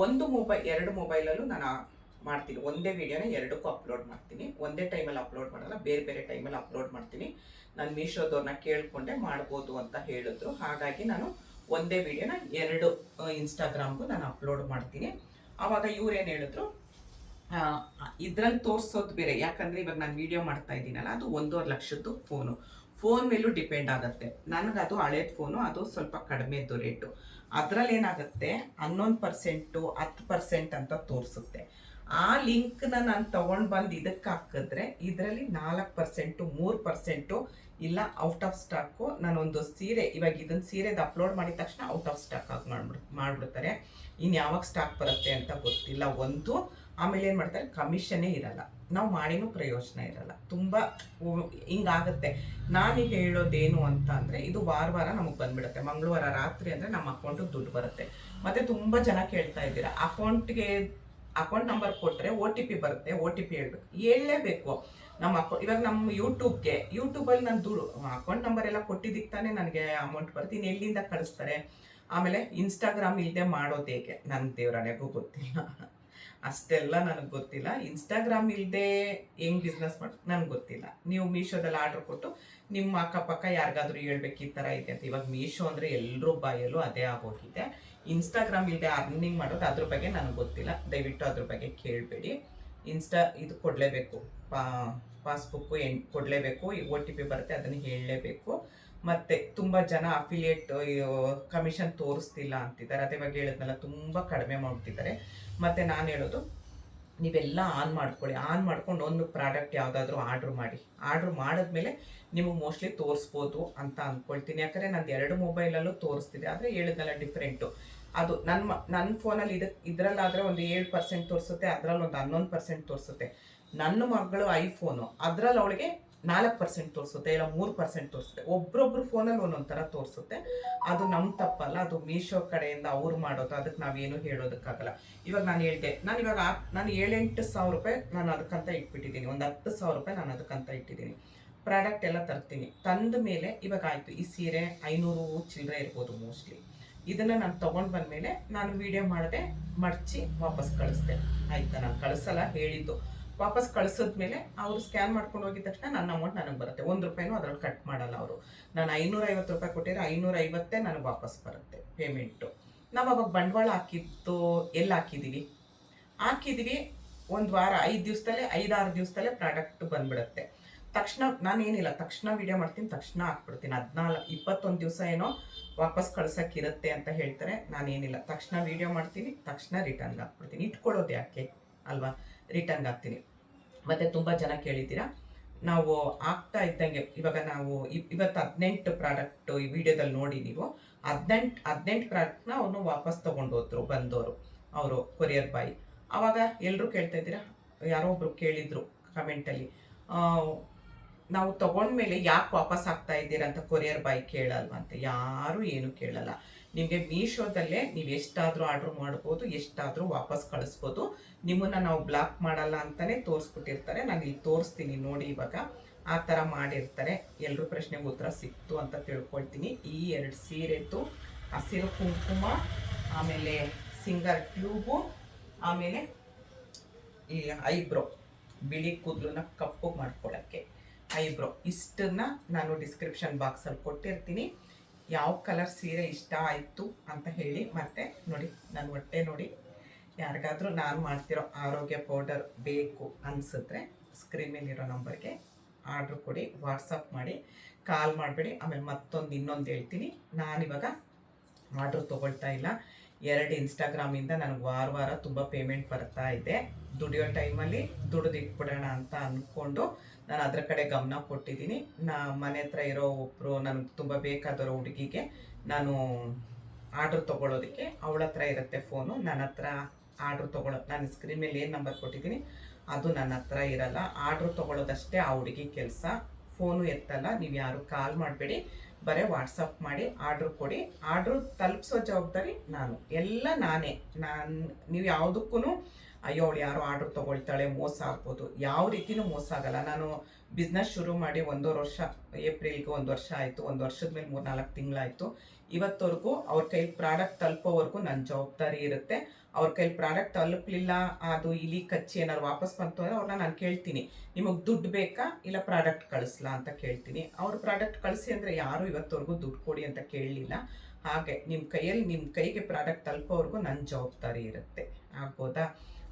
2 ಮೊಬೈಲಲ್ಲೂ ನಾನು ಮಾಡ್ತೀನಿ. ಒಂದೇ ವಿಡಿಯೋನ 2ಕ್ಕೂ ಅಪ್ಲೋಡ್ ಮಾಡ್ತೀನಿ. ಒಂದೇ ಟೈಮಲ್ಲಿ ಅಪ್ಲೋಡ್ ಮಾಡಲ್ಲ, ಬೇರೆ ಬೇರೆ ಟೈಮಲ್ಲಿ ಅಪ್ಲೋಡ್ ಮಾಡ್ತೀನಿ. ನಾನು ಮೀಶೋದವ್ರನ್ನ ಕೇಳಿಕೊಂಡೆ ಮಾಡ್ಬೋದು ಅಂತ ಹೇಳಿದ್ರು. ಹಾಗಾಗಿ ನಾನು ಒಂದೇ ವಿಡಿಯೋನ 2 ಇನ್ಸ್ಟಾಗ್ರಾಮ್ಗೂ ನಾನು ಅಪ್ಲೋಡ್ ಮಾಡ್ತೀನಿ. ಆವಾಗ ಇವ್ರೇನು ಹೇಳಿದ್ರು, ಇದ್ರಲ್ಲಿ ತೋರಿಸೋದು ಬೇರೆ. ಯಾಕಂದರೆ ಇವಾಗ ನಾನು ವಿಡಿಯೋ ಮಾಡ್ತಾ ಇದ್ದೀನಲ್ಲ, ಅದು 1.5 ಲಕ್ಷದ್ದು ಫೋನ್ ಮೇಲೂ ಡಿಪೆಂಡ್ ಆಗುತ್ತೆ. ನನಗದು ಹಳೇದು ಫೋನು, ಅದು ಸ್ವಲ್ಪ ಕಡಿಮೆದ್ದು ರೇಟು. ಅದರಲ್ಲಿ ಏನಾಗುತ್ತೆ, 11%, 10% ಅಂತ ತೋರಿಸುತ್ತೆ. ಆ ಲಿಂಕ್ನ ನಾನು ತೊಗೊಂಡು ಬಂದು ಇದಕ್ಕೆ ಹಾಕಿದ್ರೆ ಇದರಲ್ಲಿ 4%, 3% ಇಲ್ಲ ಔಟ್ ಆಫ್ ಸ್ಟಾಕು. ನಾನೊಂದು ಸೀರೆ, ಇವಾಗ ಇದನ್ನು ಸೀರೆದು ಅಪ್ಲೋಡ್ ಮಾಡಿದ ತಕ್ಷಣ ಔಟ್ ಆಫ್ ಸ್ಟಾಕ್ ಆಗಿ ಮಾಡಿಬಿಡ್ತಾರೆ. ಇನ್ನು ಯಾವಾಗ ಸ್ಟಾಕ್ ಬರುತ್ತೆ ಅಂತ ಗೊತ್ತಿಲ್ಲ ಒಂದು. ಆಮೇಲೆ ಏನು ಮಾಡ್ತಾರೆ, ಕಮಿಷನ್ನೇ ಇರಲ್ಲ, ನಾವು ಮಾಡಿನೂ ಪ್ರಯೋಜನ ಇರಲ್ಲ. ತುಂಬ ಹಿಂಗಾಗುತ್ತೆ. ನಾನೀಗ ಹೇಳೋದೇನು ಅಂತ ಅಂದರೆ, ಇದು ವಾರ ನಮಗೆ ಬಂದುಬಿಡುತ್ತೆ. ಮಂಗಳವಾರ ರಾತ್ರಿ ಅಂದರೆ ನಮ್ಮ ಅಕೌಂಟಿಗೆ ದುಡ್ಡು ಬರುತ್ತೆ. ಮತ್ತು ತುಂಬ ಜನ ಕೇಳ್ತಾ ಇದ್ದೀರಾ, ಅಕೌಂಟ್ ನಂಬರ್ ಕೊಟ್ಟರೆ OTP ಬರುತ್ತೆ, OTP ಹೇಳಲೇಬೇಕು. ನಮ್ಮ ಇವಾಗ ನಮ್ಮ ಯೂಟ್ಯೂಬಲ್ಲಿ ನಾನು ಅಕೌಂಟ್ ನಂಬರ್ ಎಲ್ಲ ಕೊಟ್ಟಿದ್ದಕ್ಕೆ ತಾನೇ ನನಗೆ ಅಮೌಂಟ್ ಬರುತ್ತೆ. ಇನ್ನು ಎಲ್ಲಿಂದ ಕಳಿಸ್ತಾರೆ? ಆಮೇಲೆ ಇನ್ಸ್ಟಾಗ್ರಾಮ್ ಇಲ್ಲದೆ ಮಾಡೋದು ಹೇಗೆ, ನನಗೆ ದೇವರಾಣೆಗೂ ಗೊತ್ತಿಲ್ಲ. ಅಷ್ಟೆಲ್ಲ ನನಗೆ ಗೊತ್ತಿಲ್ಲ. ಇನ್ಸ್ಟಾಗ್ರಾಮ್ ಇಲ್ಲದೆ ಹೆಂಗೆ ಬಿಸ್ನೆಸ್ ಮಾಡಿ ನನಗೆ ಗೊತ್ತಿಲ್ಲ. ನೀವು ಮೀಶೋದಲ್ಲಿ ಆರ್ಡ್ರ್ ಕೊಟ್ಟು ನಿಮ್ಮ ಅಕ್ಕಪಕ್ಕ ಯಾರಿಗಾದ್ರೂ ಹೇಳ್ಬೇಕು ಈ ಥರ ಇದೆ ಅಂತ. ಇವಾಗ ಮೀಶೋ ಅಂದರೆ ಎಲ್ಲರೂ ಬಾಯಲ್ಲೂ ಅದೇ ಆಗೋಗಿದೆ. ಇನ್ಸ್ಟಾಗ್ರಾಮ್ ಇಲ್ಲದೆ ಅರ್ನಿಂಗ್ ಮಾಡೋದು, ಅದ್ರ ಬಗ್ಗೆ ನನಗೆ ಗೊತ್ತಿಲ್ಲ. ದಯವಿಟ್ಟು ಅದ್ರ ಬಗ್ಗೆ ಕೇಳಬೇಡಿ. ಇದು ಕೊಡಲೇಬೇಕು, ಪಾಸ್ಬುಕ್ಕು ಕೊಡಲೇಬೇಕು, OTP ಬರುತ್ತೆ, ಅದನ್ನು ಹೇಳಲೇಬೇಕು. ಮತ್ತು ತುಂಬ ಜನ ಅಫಿಲಿಯೇಟ್ ಕಮಿಷನ್ ತೋರಿಸ್ತಿಲ್ಲ ಅಂತಿದ್ದಾರೆ. ಅದೇ ಇವಾಗ ಹೇಳಿದ್ನಲ್ಲ, ತುಂಬ ಕಡಿಮೆ ಮಾಡ್ತಿದ್ದಾರೆ. ಮತ್ತು ನಾನು ಹೇಳೋದು, ನೀವೆಲ್ಲ ಆನ್ ಮಾಡ್ಕೊಳ್ಳಿ. ಆನ್ ಮಾಡ್ಕೊಂಡು ಒಂದು ಪ್ರಾಡಕ್ಟ್ ಯಾವುದಾದ್ರೂ ಆರ್ಡ್ರ್ ಮಾಡಿದ್ಮೇಲೆ ನಿಮಗೆ ಮೋಸ್ಟ್ಲಿ ತೋರಿಸ್ಬೋದು ಅಂತ ಅಂದ್ಕೊಳ್ತೀನಿ. ಯಾಕಂದರೆ ನಂದು 2 ಮೊಬೈಲಲ್ಲೂ ತೋರಿಸ್ತಿದೆ. ಆದರೆ ಹೇಳಿದ್ನಲ್ಲ ಡಿಫ್ರೆಂಟು. ಅದು ನನ್ನ ಫೋನಲ್ಲಿ ಇದರಲ್ಲಾದರೆ ಒಂದು 7% ತೋರಿಸುತ್ತೆ, ಅದರಲ್ಲಿ ಒಂದು 11% ತೋರಿಸುತ್ತೆ. ನನ್ನ ಮಗಳು ಐಫೋನು, ಅದರಲ್ಲಿ ಅವಳಿಗೆ 4% ತೋರಿಸುತ್ತೆ, ಇಲ್ಲ 3% ತೋರಿಸುತ್ತೆ. ಒಬ್ರೊಬ್ರು ಫೋನಲ್ಲಿ ಒಂದೊಂದು ಥರ ತೋರಿಸುತ್ತೆ. ಅದು ನಮ್ಮ ತಪ್ಪಲ್ಲ, ಅದು ಮೀಶೋ ಕಡೆಯಿಂದ ಅವ್ರು ಮಾಡೋದು, ಅದಕ್ಕೆ ನಾವೇನು ಹೇಳೋದಕ್ಕಾಗಲ್ಲ. ಇವಾಗ ನಾನು ಹೇಳಿದೆ, ನಾನು 7-8 ಸಾವಿರ ರೂಪಾಯಿ ನಾನು ಅದಕ್ಕಂತ ಇಟ್ಬಿಟ್ಟಿದ್ದೀನಿ. ಒಂದು 10 ಸಾವಿರ ರೂಪಾಯಿ ನಾನು ಅದಕ್ಕಂತ ಇಟ್ಟಿದ್ದೀನಿ. ಪ್ರಾಡಕ್ಟ್ ಎಲ್ಲ ತರ್ತೀನಿ. ತಂದ ಮೇಲೆ ಇವಾಗ ಆಯಿತು, ಈ ಸೀರೆ 500 ಚಿಲ್ಲರೆ ಇರ್ಬೋದು ಮೋಸ್ಟ್ಲಿ. ಇದನ್ನು ನಾನು ತೊಗೊಂಡು ಬಂದಮೇಲೆ ನಾನು ವಿಡಿಯೋ ಮಾಡಿದೆ, ಮಡಚಿ ವಾಪಸ್ ಕಳಿಸ್ದೆ. ಆಯಿತಾ, ನಾನು ಕಳಿಸಲ್ಲ ಹೇಳಿದ್ದು. ವಾಪಸ್ ಕಳಿಸಿದ್ಮೇಲೆ ಅವರು ಸ್ಕ್ಯಾನ್ ಮಾಡ್ಕೊಂಡು ಹೋಗಿದ ತಕ್ಷಣ ನನ್ನ ಅಮೌಂಟ್ ನನಗೆ ಬರುತ್ತೆ. 1 ರೂಪಾಯಿನೂ ಅದ್ರಲ್ಲಿ ಕಟ್ ಮಾಡಲ್ಲ ಅವರು. ನಾನು 550 ರೂಪಾಯಿ ಕೊಟ್ಟಿದ್ರೆ 550 ನನಗೆ ವಾಪಸ್ ಬರುತ್ತೆ ಪೇಮೆಂಟು. ನಾವು ಅವಾಗ ಬಂಡವಾಳ ಹಾಕಿದ್ದು ಎಲ್ಲಿ ಹಾಕಿದ್ದೀವಿ ಒಂದು ವಾರ 5 ದಿವಸದಲ್ಲೇ 5-6 ದಿವಸದಲ್ಲೇ ಪ್ರಾಡಕ್ಟ್ ಬಂದ್ಬಿಡುತ್ತೆ. ತಕ್ಷಣ ನಾನೇನಿಲ್ಲ, ತಕ್ಷಣ ವಿಡಿಯೋ ಮಾಡ್ತೀನಿ, ತಕ್ಷಣ ಹಾಕ್ಬಿಡ್ತೀನಿ. 21 ದಿವಸ ಏನೋ ವಾಪಸ್ ಕಳ್ಸೋಕ್ಕಿರುತ್ತೆ ಅಂತ ಹೇಳ್ತಾರೆ. ನಾನೇನಿಲ್ಲ, ತಕ್ಷಣ ವಿಡಿಯೋ ಮಾಡ್ತೀನಿ, ತಕ್ಷಣ ರಿಟರ್ನ್ಗೆ ಹಾಕ್ಬಿಡ್ತೀನಿ. ಇಟ್ಕೊಳ್ಳೋದು ಯಾಕೆ ಅಲ್ವಾ, ರಿಟರ್ನ್ಗೆ ಹಾಕ್ತೀನಿ. ಮತ್ತು ತುಂಬ ಜನ ಕೇಳಿದ್ದೀರಾ, ನಾವು ಆಗ್ತಾ ಇದ್ದಂಗೆ ಇವಾಗ ನಾವು ಇವತ್ತು 18 ಪ್ರಾಡಕ್ಟು ಈ ವಿಡಿಯೋದಲ್ಲಿ ನೋಡಿ ನೀವು 18 ಪ್ರಾಡಕ್ಟ್ನ ಅವನು ವಾಪಸ್ ತೊಗೊಂಡು ಹೋದ್ರು ಬಂದವರು, ಅವರು ಕೊರಿಯರ್ ಬಾಯ್. ಆವಾಗ ಎಲ್ಲರೂ ಕೇಳ್ತಾ ಇದ್ದೀರಾ, ಯಾರೋ ಒಬ್ರು ಕೇಳಿದ್ರು ಕಮೆಂಟಲ್ಲಿ, ನಾವು ತೊಗೊಂಡ್ಮೇಲೆ ಯಾಕೆ ವಾಪಸ್ ಆಗ್ತಾ ಇದ್ದೀರಾ ಅಂತ ಕೊರಿಯರ್ ಬಾಯ್ ಕೇಳಲ್ವ ಅಂತ. ಯಾರೂ ಏನು ಕೇಳಲ್ಲ. ನಿಮಗೆ ಮೀಶೋದಲ್ಲೇ ನೀವು ಎಷ್ಟಾದರೂ ಆರ್ಡ್ರ್ ಮಾಡ್ಬೋದು, ಎಷ್ಟಾದರೂ ವಾಪಸ್ ಕಳಿಸ್ಬೋದು. ನಿಮ್ಮನ್ನು ನಾವು ಬ್ಲಾಕ್ ಮಾಡಲ್ಲ ಅಂತಲೇ ತೋರಿಸ್ಬಿಟ್ಟಿರ್ತಾರೆ. ನಾನು ಇಲ್ಲಿ ತೋರಿಸ್ತೀನಿ ನೋಡಿ. ಇವಾಗ ಆ ಥರ ಮಾಡಿರ್ತಾರೆ. ಎಲ್ಲರೂ ಪ್ರಶ್ನೆಗೆ ಉತ್ತರ ಸಿಕ್ತು ಅಂತ ತಿಳ್ಕೊಳ್ತೀನಿ. ಈ 2 ಸೀರೆದ್ದು ಹಸಿರು ಕುಂಕುಮ, ಆಮೇಲೆ ಸಿಂಗರ್ ಟ್ಯೂಬು, ಆಮೇಲೆ ಈ ಐಬ್ರೋ, ಬಿಳಿ ಕೂದಲನ್ನ ಕಪ್ಪು ಮಾಡ್ಕೊಳ್ಳೋಕ್ಕೆ ಐಬ್ರೋ, ಇಷ್ಟನ್ನ ನಾನು ಡಿಸ್ಕ್ರಿಪ್ಷನ್ ಬಾಕ್ಸಲ್ಲಿ ಕೊಟ್ಟಿರ್ತೀನಿ. ಯಾವ ಕಲರ್ ಸೀರೆ ಇಷ್ಟ ಆಯಿತು ಅಂತ ಹೇಳಿ. ಮತ್ತು ನೋಡಿ, ನನ್ನ ಹೊಟ್ಟೆ ನೋಡಿ. ಯಾರಿಗಾದರೂ ನಾನು ಮಾಡ್ತಿರೋ ಆರೋಗ್ಯ ಪೌಡರ್ ಬೇಕು ಅನಿಸಿದ್ರೆ ಸ್ಕ್ರೀನ್ ಮೇಲಿರೋ ನಂಬರ್ಗೆ ಆರ್ಡ್ರ್ ಕೊಡಿ, ವಾಟ್ಸಪ್ ಮಾಡಿ, ಕಾಲ್ ಮಾಡಬೇಡಿ. ಆಮೇಲೆ ಇನ್ನೊಂದು ಹೇಳ್ತೀನಿ, ನಾನಿವಾಗ ಆರ್ಡ್ರ್ ತೊಗೊಳ್ತಾ ಇಲ್ಲ. 2 ಇನ್ಸ್ಟಾಗ್ರಾಮಿಂದ ನನಗೆ ವಾರ ತುಂಬ ಪೇಮೆಂಟ್ ಬರ್ತಾ ಇದೆ. ದುಡಿಯೋ ಟೈಮಲ್ಲಿ ದುಡಿದಿಟ್ಬಿಡೋಣ ಅಂತ ಅಂದ್ಕೊಂಡು ನಾನು ಅದರ ಕಡೆ ಗಮನ ಕೊಟ್ಟಿದ್ದೀನಿ. ಮನೆ ಹತ್ರ ಇರೋ ಒಬ್ಬರು ನನಗೆ ತುಂಬ ಬೇಕಾದರೋ ಹುಡುಗಿಗೆ ನಾನು ಆರ್ಡ್ರ್ ತೊಗೊಳೋದಕ್ಕೆ, ಅವಳ ಹತ್ರ ಇರುತ್ತೆ ಫೋನು, ನನ್ನ ಹತ್ರ ಆರ್ಡ್ರ್ ನಾನು ಸ್ಕ್ರೀನ್ ಮೇಲೆ ಏನು ನಂಬರ್ ಕೊಟ್ಟಿದ್ದೀನಿ ಅದು ನನ್ನ ಹತ್ರ ಇರಲ್ಲ. ಆರ್ಡ್ರ್ ತೊಗೊಳೋದಷ್ಟೇ ಆ ಹುಡುಗಿ ಕೆಲಸ. ಫೋನು ಎತ್ತಲ್ಲ. ನೀವು ಯಾರು ಕಾಲ್ ಮಾಡಬೇಡಿ, ಬರೀ ವಾಟ್ಸಪ್ ಮಾಡಿ ಆರ್ಡ್ರ್ ಕೊಡಿ. ಆರ್ಡ್ರು ತಲುಪಿಸೋ ಜವಾಬ್ದಾರಿ ನಾನೇ. ನೀವು ಯಾವುದಕ್ಕೂ ಅಯ್ಯೋ ಅವಳು ಯಾರೋ ಆರ್ಡ್ರ್ ತೊಗೊಳ್ತಾಳೆ ಮೋಸ ಆಗ್ಬೋದು, ಯಾವ ರೀತಿಯೂ ಮೋಸ ಆಗಲ್ಲ. ನಾನು ಬಿಸ್ನೆಸ್ ಶುರು ಮಾಡಿ 1.5 ವರ್ಷ, ಏಪ್ರಿಲ್ಗೆ 1 ವರ್ಷ ಆಯಿತು. 1 ವರ್ಷದ ಮೇಲೆ 3-4 ತಿಂಗಳಾಯಿತು. ಇವತ್ತವರೆಗೂ ಅವ್ರ ಕೈಲಿ ಪ್ರಾಡಕ್ಟ್ ತಲುಪೋವರೆಗೂ ನನ್ನ ಜವಾಬ್ದಾರಿ ಇರುತ್ತೆ. ಅವ್ರ ಕೈಲಿ ಪ್ರಾಡಕ್ಟ್ ತಲುಪಲಿಲ್ಲ, ಅದು ಇಲಿ ಕಚ್ಚಿ ಏನಾದ್ರು ವಾಪಸ್ ಬಂತು ಅಂದರೆ ಅವ್ರನ್ನ ನಾನು ಕೇಳ್ತೀನಿ, ನಿಮಗೆ ದುಡ್ಡು ಬೇಕಾ ಇಲ್ಲ ಪ್ರಾಡಕ್ಟ್ ಕಳಿಸ್ಲಾ ಅಂತ ಕೇಳ್ತೀನಿ. ಅವ್ರು ಪ್ರಾಡಕ್ಟ್ ಕಳಿಸಿ ಅಂದರೆ ಯಾರೂ ಇವತ್ತವರೆಗೂ ದುಡ್ಡು ಕೊಡಿ ಅಂತ ಕೇಳಲಿಲ್ಲ. ಹಾಗೆ ನಿಮ್ಮ ಕೈಗೆ ಪ್ರಾಡಕ್ಟ್ ತಲುಪೋವರೆಗೂ ನನ್ನ ಜವಾಬ್ದಾರಿ ಇರುತ್ತೆ. ಆಗ್ಬೋದಾ?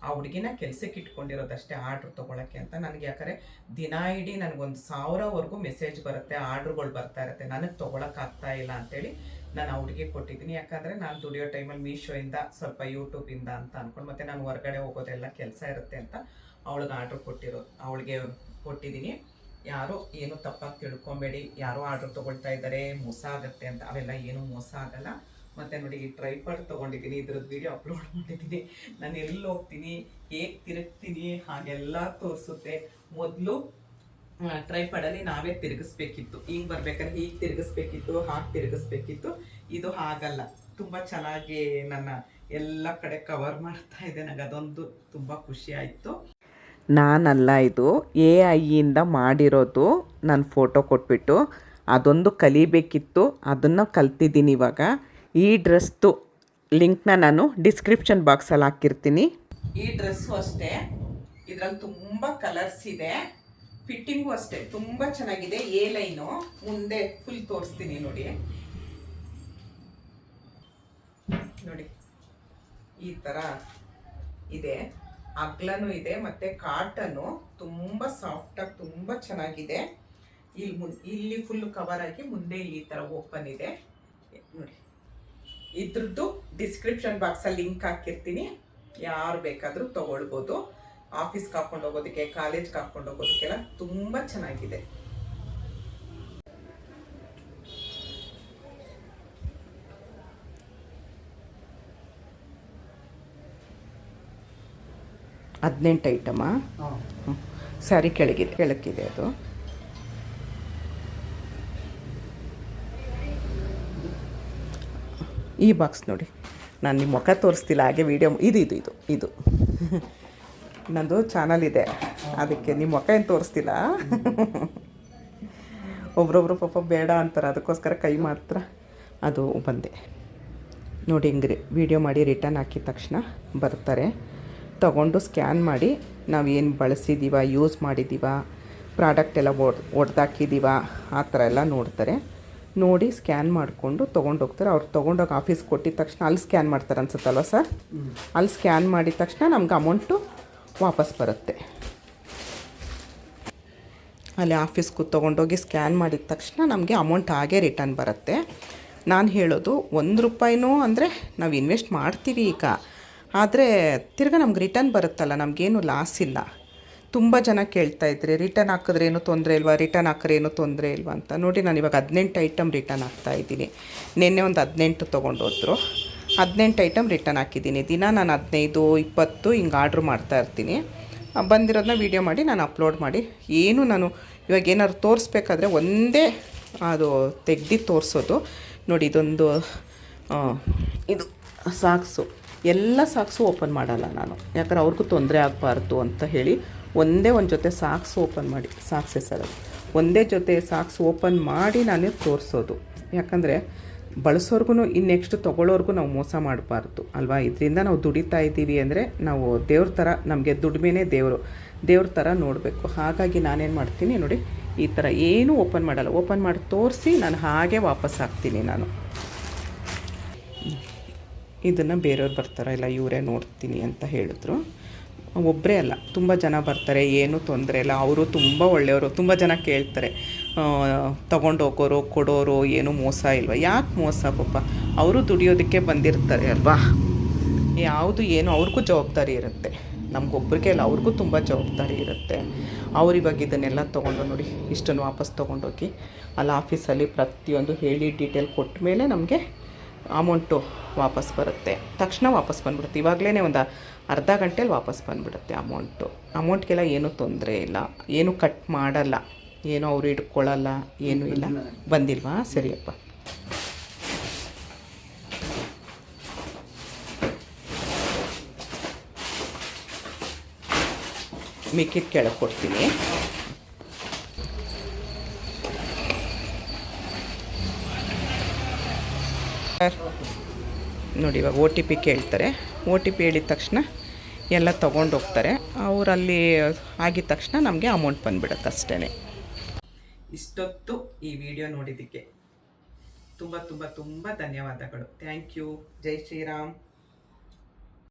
ಆ ಹುಡುಗಿನ ಕೆಲಸಕ್ಕೆ ಇಟ್ಕೊಂಡಿರೋದಷ್ಟೇ ಆರ್ಡ್ರ್ ತೊಗೊಳಕ್ಕೆ ಅಂತ. ನನಗೆ ಯಾಕಂದರೆ ದಿನ ಇಡೀ ನನಗೊಂದು 1000ವರೆಗೂ ಮೆಸೇಜ್ ಬರುತ್ತೆ, ಆರ್ಡ್ರುಗಳು ಬರ್ತಾ ಇರುತ್ತೆ. ನನಗೆ ತೊಗೊಳಕ್ಕಾಗ್ತಾ ಇಲ್ಲ ಅಂತೇಳಿ ನಾನು ಆ ಹುಡುಗಿ ಕೊಟ್ಟಿದ್ದೀನಿ. ಯಾಕಂದರೆ ನಾನು ದುಡಿಯೋ ಟೈಮಲ್ಲಿ ಮೀಶೋಯಿಂದ ಸ್ವಲ್ಪ ಯೂಟ್ಯೂಬಿಂದ ಅಂತ ಅಂದ್ಕೊಂಡು, ಮತ್ತು ನಾನು ಹೊರಗಡೆ ಹೋಗೋದೆಲ್ಲ ಕೆಲಸ ಇರುತ್ತೆ ಅಂತ ಅವಳಿಗೆ ಕೊಟ್ಟಿದ್ದೀನಿ. ಯಾರೂ ಏನು ತಪ್ಪಾಗಿ ತಿಳ್ಕೊಬೇಡಿ, ಯಾರೋ ಆರ್ಡ್ರ್ ತೊಗೊಳ್ತಾ ಇದ್ದಾರೆ ಮೋಸ ಆಗುತ್ತೆ ಅಂತ. ಅವೆಲ್ಲ ಏನೂ ಮೋಸ ಆಗಲ್ಲ. ಮತ್ತು ನೋಡಿ, ಈ ಟ್ರೈಪಾಡ್ ತೊಗೊಂಡಿದ್ದೀನಿ, ಇದ್ರದ್ದು ವೀಡಿಯೋ ಅಪ್ಲೋಡ್ ಮಾಡಿದ್ದೀನಿ. ನಾನು ಎಲ್ಲಿ ಹೋಗ್ತೀನಿ, ಹೇಗೆ ತಿರುಗ್ತೀನಿ ಹಾಗೆಲ್ಲ ತೋರಿಸುತ್ತೆ. ಮೊದಲು ಟ್ರೈಪಾಡಲ್ಲಿ ನಾವೇ ತಿರುಗಿಸ್ಬೇಕಿತ್ತು, ಹಿಂಗೆ ಬರ್ಬೇಕಾದ್ರೆ ಹೀಗೆ ತಿರುಗಿಸ್ಬೇಕಿತ್ತು, ಹಾಗೆ ತಿರುಗಿಸ್ಬೇಕಿತ್ತು. ಇದು ಹಾಗಲ್ಲ. ತುಂಬ ಚೆನ್ನಾಗಿ ನನ್ನ ಎಲ್ಲ ಕಡೆ ಕವರ್ ಮಾಡ್ತಾ ಇದೆ. ನನಗೆ ಅದೊಂದು ತುಂಬ ಖುಷಿ ಆಯಿತು. ನಾನಲ್ಲ, ಇದು AI ಮಾಡಿರೋದು. ನಾನು ಫೋಟೋ ಕೊಟ್ಬಿಟ್ಟು ಅದೊಂದು ಕಲಿಬೇಕಿತ್ತು, ಅದನ್ನು ಕಲ್ತಿದ್ದೀನಿ ಇವಾಗ. ಈ ಡ್ರೆಸ್ದು ಲಿಂಕ್ನ ನಾನು ಡಿಸ್ಕ್ರಿಪ್ಷನ್ ಬಾಕ್ಸಲ್ಲಿ ಹಾಕಿರ್ತೀನಿ. ಈ ಡ್ರೆಸ್ಸು ಅಷ್ಟೇ, ಇದರಲ್ಲಿ ತುಂಬ ಕಲರ್ಸ್ ಇದೆ. ಫಿಟ್ಟಿಂಗು ಅಷ್ಟೇ ತುಂಬ ಚೆನ್ನಾಗಿದೆ. ಎ ಲೈನು ಮುಂದೆ ಫುಲ್ ತೋರಿಸ್ತೀನಿ ನೋಡಿ. ಈ ಥರ ಇದೆ, ಅಗ್ಲನೂ ಇದೆ, ಮತ್ತು ಕಾಟನ್ನು ತುಂಬ ಸಾಫ್ಟಾಗಿ ತುಂಬ ಚೆನ್ನಾಗಿದೆ. ಇಲ್ಲಿ ಫುಲ್ ಕವರ್ ಆಗಿ ಮುಂದೆ ಇಲ್ಲಿ ಈ ಥರ ಓಪನ್ ಇದೆ ನೋಡಿ. ಇದ್ರದ್ದು ಡಿಸ್ಕ್ರಿಪ್ಷನ್ ಬಾಕ್ಸಲ್ಲಿ ಲಿಂಕ್ ಹಾಕಿರ್ತೀನಿ, ಯಾರು ಬೇಕಾದರೂ ತೊಗೊಳ್ಬೋದು. ಆಫೀಸ್ಗೆ ಹಾಕೊಂಡು ಹೋಗೋದಕ್ಕೆ, ಕಾಲೇಜ್ಗೆ ಹಾಕೊಂಡು ಹೋಗೋದಕ್ಕೆಲ್ಲ ತುಂಬ ಚೆನ್ನಾಗಿದೆ. ಹದಿನೆಂಟು ಐಟಮಾ? ಸ್ಯಾರಿ ಕೆಳಗಿದೆ ಅದು. ಈ ಬಾಕ್ಸ್ ನೋಡಿ, ನಾನು ನಿಮ್ಮ ಮುಖ ತೋರಿಸ್ತಿಲ್ಲ, ಹಾಗೆ ವಿಡಿಯೋ ಇದು ನಂದು ಚಾನಲ್ ಇದೆ, ಅದಕ್ಕೆ ನಿಮ್ಮ ಮುಖ ಏನು ತೋರಿಸ್ತಿಲ್ಲ. ಒಬ್ರೊಬ್ರು ಪಾಪ ಬೇಡ ಅಂತಾರೆ, ಅದಕ್ಕೋಸ್ಕರ ಕೈ ಮಾತ್ರ ಅದು ಬಂದೆ ನೋಡಿ. ಹಿಂಗೆ ವಿಡಿಯೋ ಮಾಡಿ ರಿಟರ್ನ್ ಹಾಕಿದ ತಕ್ಷಣ ಬರ್ತಾರೆ, ತಗೊಂಡು ಸ್ಕ್ಯಾನ್ ಮಾಡಿ ನಾವು ಏನು ಬಳಸಿದ್ದೀವ, ಯೂಸ್ ಮಾಡಿದ್ದೀವ, ಪ್ರಾಡಕ್ಟ್ ಎಲ್ಲ ಒಡೆದಾಕಿದ್ದೀವ ಆ ಥರ ಎಲ್ಲ ನೋಡ್ತಾರೆ. ನೋಡಿ ಸ್ಕ್ಯಾನ್ ಮಾಡಿಕೊಂಡು ತೊಗೊಂಡೋಗ್ತಾರೆ. ಅವ್ರು ತೊಗೊಂಡೋಗಿ ಆಫೀಸ್ಗೆ ಕೊಟ್ಟಿದ ತಕ್ಷಣ ಅಲ್ಲಿ ಸ್ಕ್ಯಾನ್ ಮಾಡ್ತಾರೆ ಅನ್ಸುತ್ತಲ್ವ ಸರ್? ಅಲ್ಲಿ ಸ್ಕ್ಯಾನ್ ಮಾಡಿದ ತಕ್ಷಣ ನಮ್ಗೆ ಅಮೌಂಟು ವಾಪಸ್ ಬರುತ್ತೆ. ಅಲ್ಲಿ ಆಫೀಸ್ಗೂ ತೊಗೊಂಡೋಗಿ ಸ್ಕ್ಯಾನ್ ಮಾಡಿದ ತಕ್ಷಣ ನಮಗೆ ಅಮೌಂಟ್ ಹಾಗೇ ರಿಟರ್ನ್ ಬರುತ್ತೆ. ನಾನು ಹೇಳೋದು ₹1 ಅಂದರೆ ನಾವು ಇನ್ವೆಸ್ಟ್ ಮಾಡ್ತೀವಿ ಈಗ, ಆದರೆ ತಿರ್ಗಿ ನಮ್ಗೆ ರಿಟರ್ನ್ ಬರುತ್ತಲ್ಲ, ನಮಗೇನು ಲಾಸ್ ಇಲ್ಲ. ತುಂಬ ಜನ ಕೇಳ್ತಾಯಿದ್ರಿ, ರಿಟರ್ನ್ ಹಾಕಿದ್ರೆ ಏನೂ ತೊಂದರೆ ಇಲ್ವಾ, ರಿಟರ್ನ್ ಹಾಕಿದ್ರೆ ಏನೂ ತೊಂದರೆ ಇಲ್ವಾ ಅಂತ. ನೋಡಿ, ನಾನು ಇವಾಗ 18 ಐಟಮ್ ರಿಟರ್ನ್ ಹಾಕ್ತಾಯಿದ್ದೀನಿ. ನಿನ್ನೆ ಒಂದು 18 ತೊಗೊಂಡೋದ್ರು, 18 ಐಟಮ್ ರಿಟರ್ನ್ ಹಾಕಿದ್ದೀನಿ. ದಿನ ನಾನು 15, 20 ಹಿಂಗೆ ಆರ್ಡ್ರ್ ಮಾಡ್ತಾಯಿರ್ತೀನಿ. ಬಂದಿರೋದನ್ನ ವೀಡಿಯೋ ಮಾಡಿ ನಾನು ಅಪ್ಲೋಡ್ ಮಾಡಿ, ಏನು ನಾನು ಇವಾಗ ಏನಾದ್ರು ತೋರಿಸ್ಬೇಕಾದ್ರೆ ಒಂದೇ ಅದು ತೆಗ್ದು ತೋರಿಸೋದು. ನೋಡಿ, ಇದು ಸಾಕ್ಸು, ಎಲ್ಲ ಸಾಕ್ಸು ಓಪನ್ ಮಾಡಲ್ಲ ನಾನು, ಯಾಕಂದ್ರೆ ಅವ್ರಿಗೂ ತೊಂದರೆ ಆಗಬಾರ್ದು ಅಂತ ಹೇಳಿ ಒಂದೇ ಒಂದು ಜೊತೆ ಸಾಕ್ಸ್ ಓಪನ್ ಮಾಡಿ, ಸಾಕ್ಸೆ ಸರ್ ಅದು ಒಂದೇ ಜೊತೆ ಸಾಕ್ಸ್ ಓಪನ್ ಮಾಡಿ ನಾನೇ ತೋರಿಸೋದು. ಯಾಕಂದರೆ ಬಳಸೋರ್ಗು ನೆಕ್ಸ್ಟ್ ತೊಗೊಳ್ಳೋರ್ಗು ನಾವು ಮೋಸ ಮಾಡಬಾರ್ದು ಅಲ್ವಾ. ಇದರಿಂದ ನಾವು ದುಡಿತಾ ಇದ್ದೀವಿ ಅಂದರೆ ನಾವು ದೇವ್ರ ಥರ, ನಮಗೆ ದುಡಿಮೆನೇ ದೇವ್ರ ಥರ ನೋಡಬೇಕು. ಹಾಗಾಗಿ ನಾನೇನು ಮಾಡ್ತೀನಿ ನೋಡಿ, ಈ ಥರ ಏನೂ ಓಪನ್ ಮಾಡಲ್ಲ, ಓಪನ್ ಮಾಡಿ ತೋರಿಸಿ ನಾನು ಹಾಗೆ ವಾಪಸ್ ಹಾಕ್ತೀನಿ. ನಾನು ಇದನ್ನು ಬೇರೆಯವ್ರು ಬರ್ತಾರೆ, ಇಲ್ಲ ಇವರೇ ನೋಡ್ತೀನಿ ಅಂತ ಹೇಳಿದ್ರು. ಒಬ್ಬರೇ ಅಲ್ಲ, ತುಂಬ ಜನ ಬರ್ತಾರೆ, ಏನೂ ತೊಂದರೆ ಇಲ್ಲ. ಅವರು ತುಂಬ ಒಳ್ಳೆಯವರು. ತುಂಬ ಜನ ಕೇಳ್ತಾರೆ, ತೊಗೊಂಡೋಗೋರು ಕೊಡೋರು ಏನೂ ಮೋಸ ಇಲ್ವಾ? ಯಾಕೆ ಮೋಸ ಪಾಪ, ಅವರು ದುಡಿಯೋದಕ್ಕೆ ಬಂದಿರ್ತಾರೆ ಅಲ್ವಾ. ಯಾವುದು ಏನು ಅವ್ರಿಗೂ ಜವಾಬ್ದಾರಿ ಇರುತ್ತೆ, ನಮಗೊಬ್ಬರಿಗೆ ಅಲ್ಲ, ಅವ್ರಿಗೂ ತುಂಬ ಜವಾಬ್ದಾರಿ ಇರುತ್ತೆ. ಅವ್ರು ಇವಾಗ ಇದನ್ನೆಲ್ಲ ತೊಗೊಂಡು ನೋಡಿ, ಇಷ್ಟನ್ನು ವಾಪಸ್ ತೊಗೊಂಡೋಗಿ ಅಲ್ಲಿ ಆಫೀಸಲ್ಲಿ ಪ್ರತಿಯೊಂದು ಹೇಳಿ ಡೀಟೇಲ್ ಕೊಟ್ಟ ಮೇಲೆ ನಮಗೆ ಅಮೌಂಟು ವಾಪಸ್ ಬರುತ್ತೆ. ತಕ್ಷಣ ವಾಪಸ್ ಬಂದುಬಿಡುತ್ತೆ, ಇವಾಗಲೇ ಒಂದು ಅರ್ಧ ಗಂಟೆಲಿ ವಾಪಸ್ ಬಂದುಬಿಡುತ್ತೆ ಅಮೌಂಟ್ಗೆಲ್ಲ ಏನೂ ತೊಂದರೆ ಇಲ್ಲ, ಏನೂ ಕಟ್ ಮಾಡಲ್ಲ, ಏನೂ ಅವರು ಇಟ್ಕೊಳ್ಳಲ್ಲ, ಏನೂ ಇಲ್ಲ. ಬಂದಿಲ್ವಾ? ಸರಿಯಪ್ಪ. ಮಿಕ್ಕಿದ ಕೆಳಗೆ ಕೊಡ್ತೀನಿ. ನೋಡಿ, ಇವಾಗ OTP ಕೇಳ್ತಾರೆ. OTP ಹೇಳಿದ ತಕ್ಷಣ ಎಲ್ಲ ತೊಗೊಂಡೋಗ್ತಾರೆ. ಅವರಲ್ಲಿ ಆಗಿದ ತಕ್ಷಣ ನಮಗೆ ಅಮೌಂಟ್ ಬಂದುಬಿಡುತ್ತೆ ಅಷ್ಟೇ. ಇಷ್ಟೊತ್ತು ಈ ವಿಡಿಯೋ ನೋಡಿದ್ದಕ್ಕೆ ತುಂಬ ತುಂಬ ತುಂಬ ಧನ್ಯವಾದಗಳು. Thank you. ಜೈ ಶ್ರೀರಾಮ್.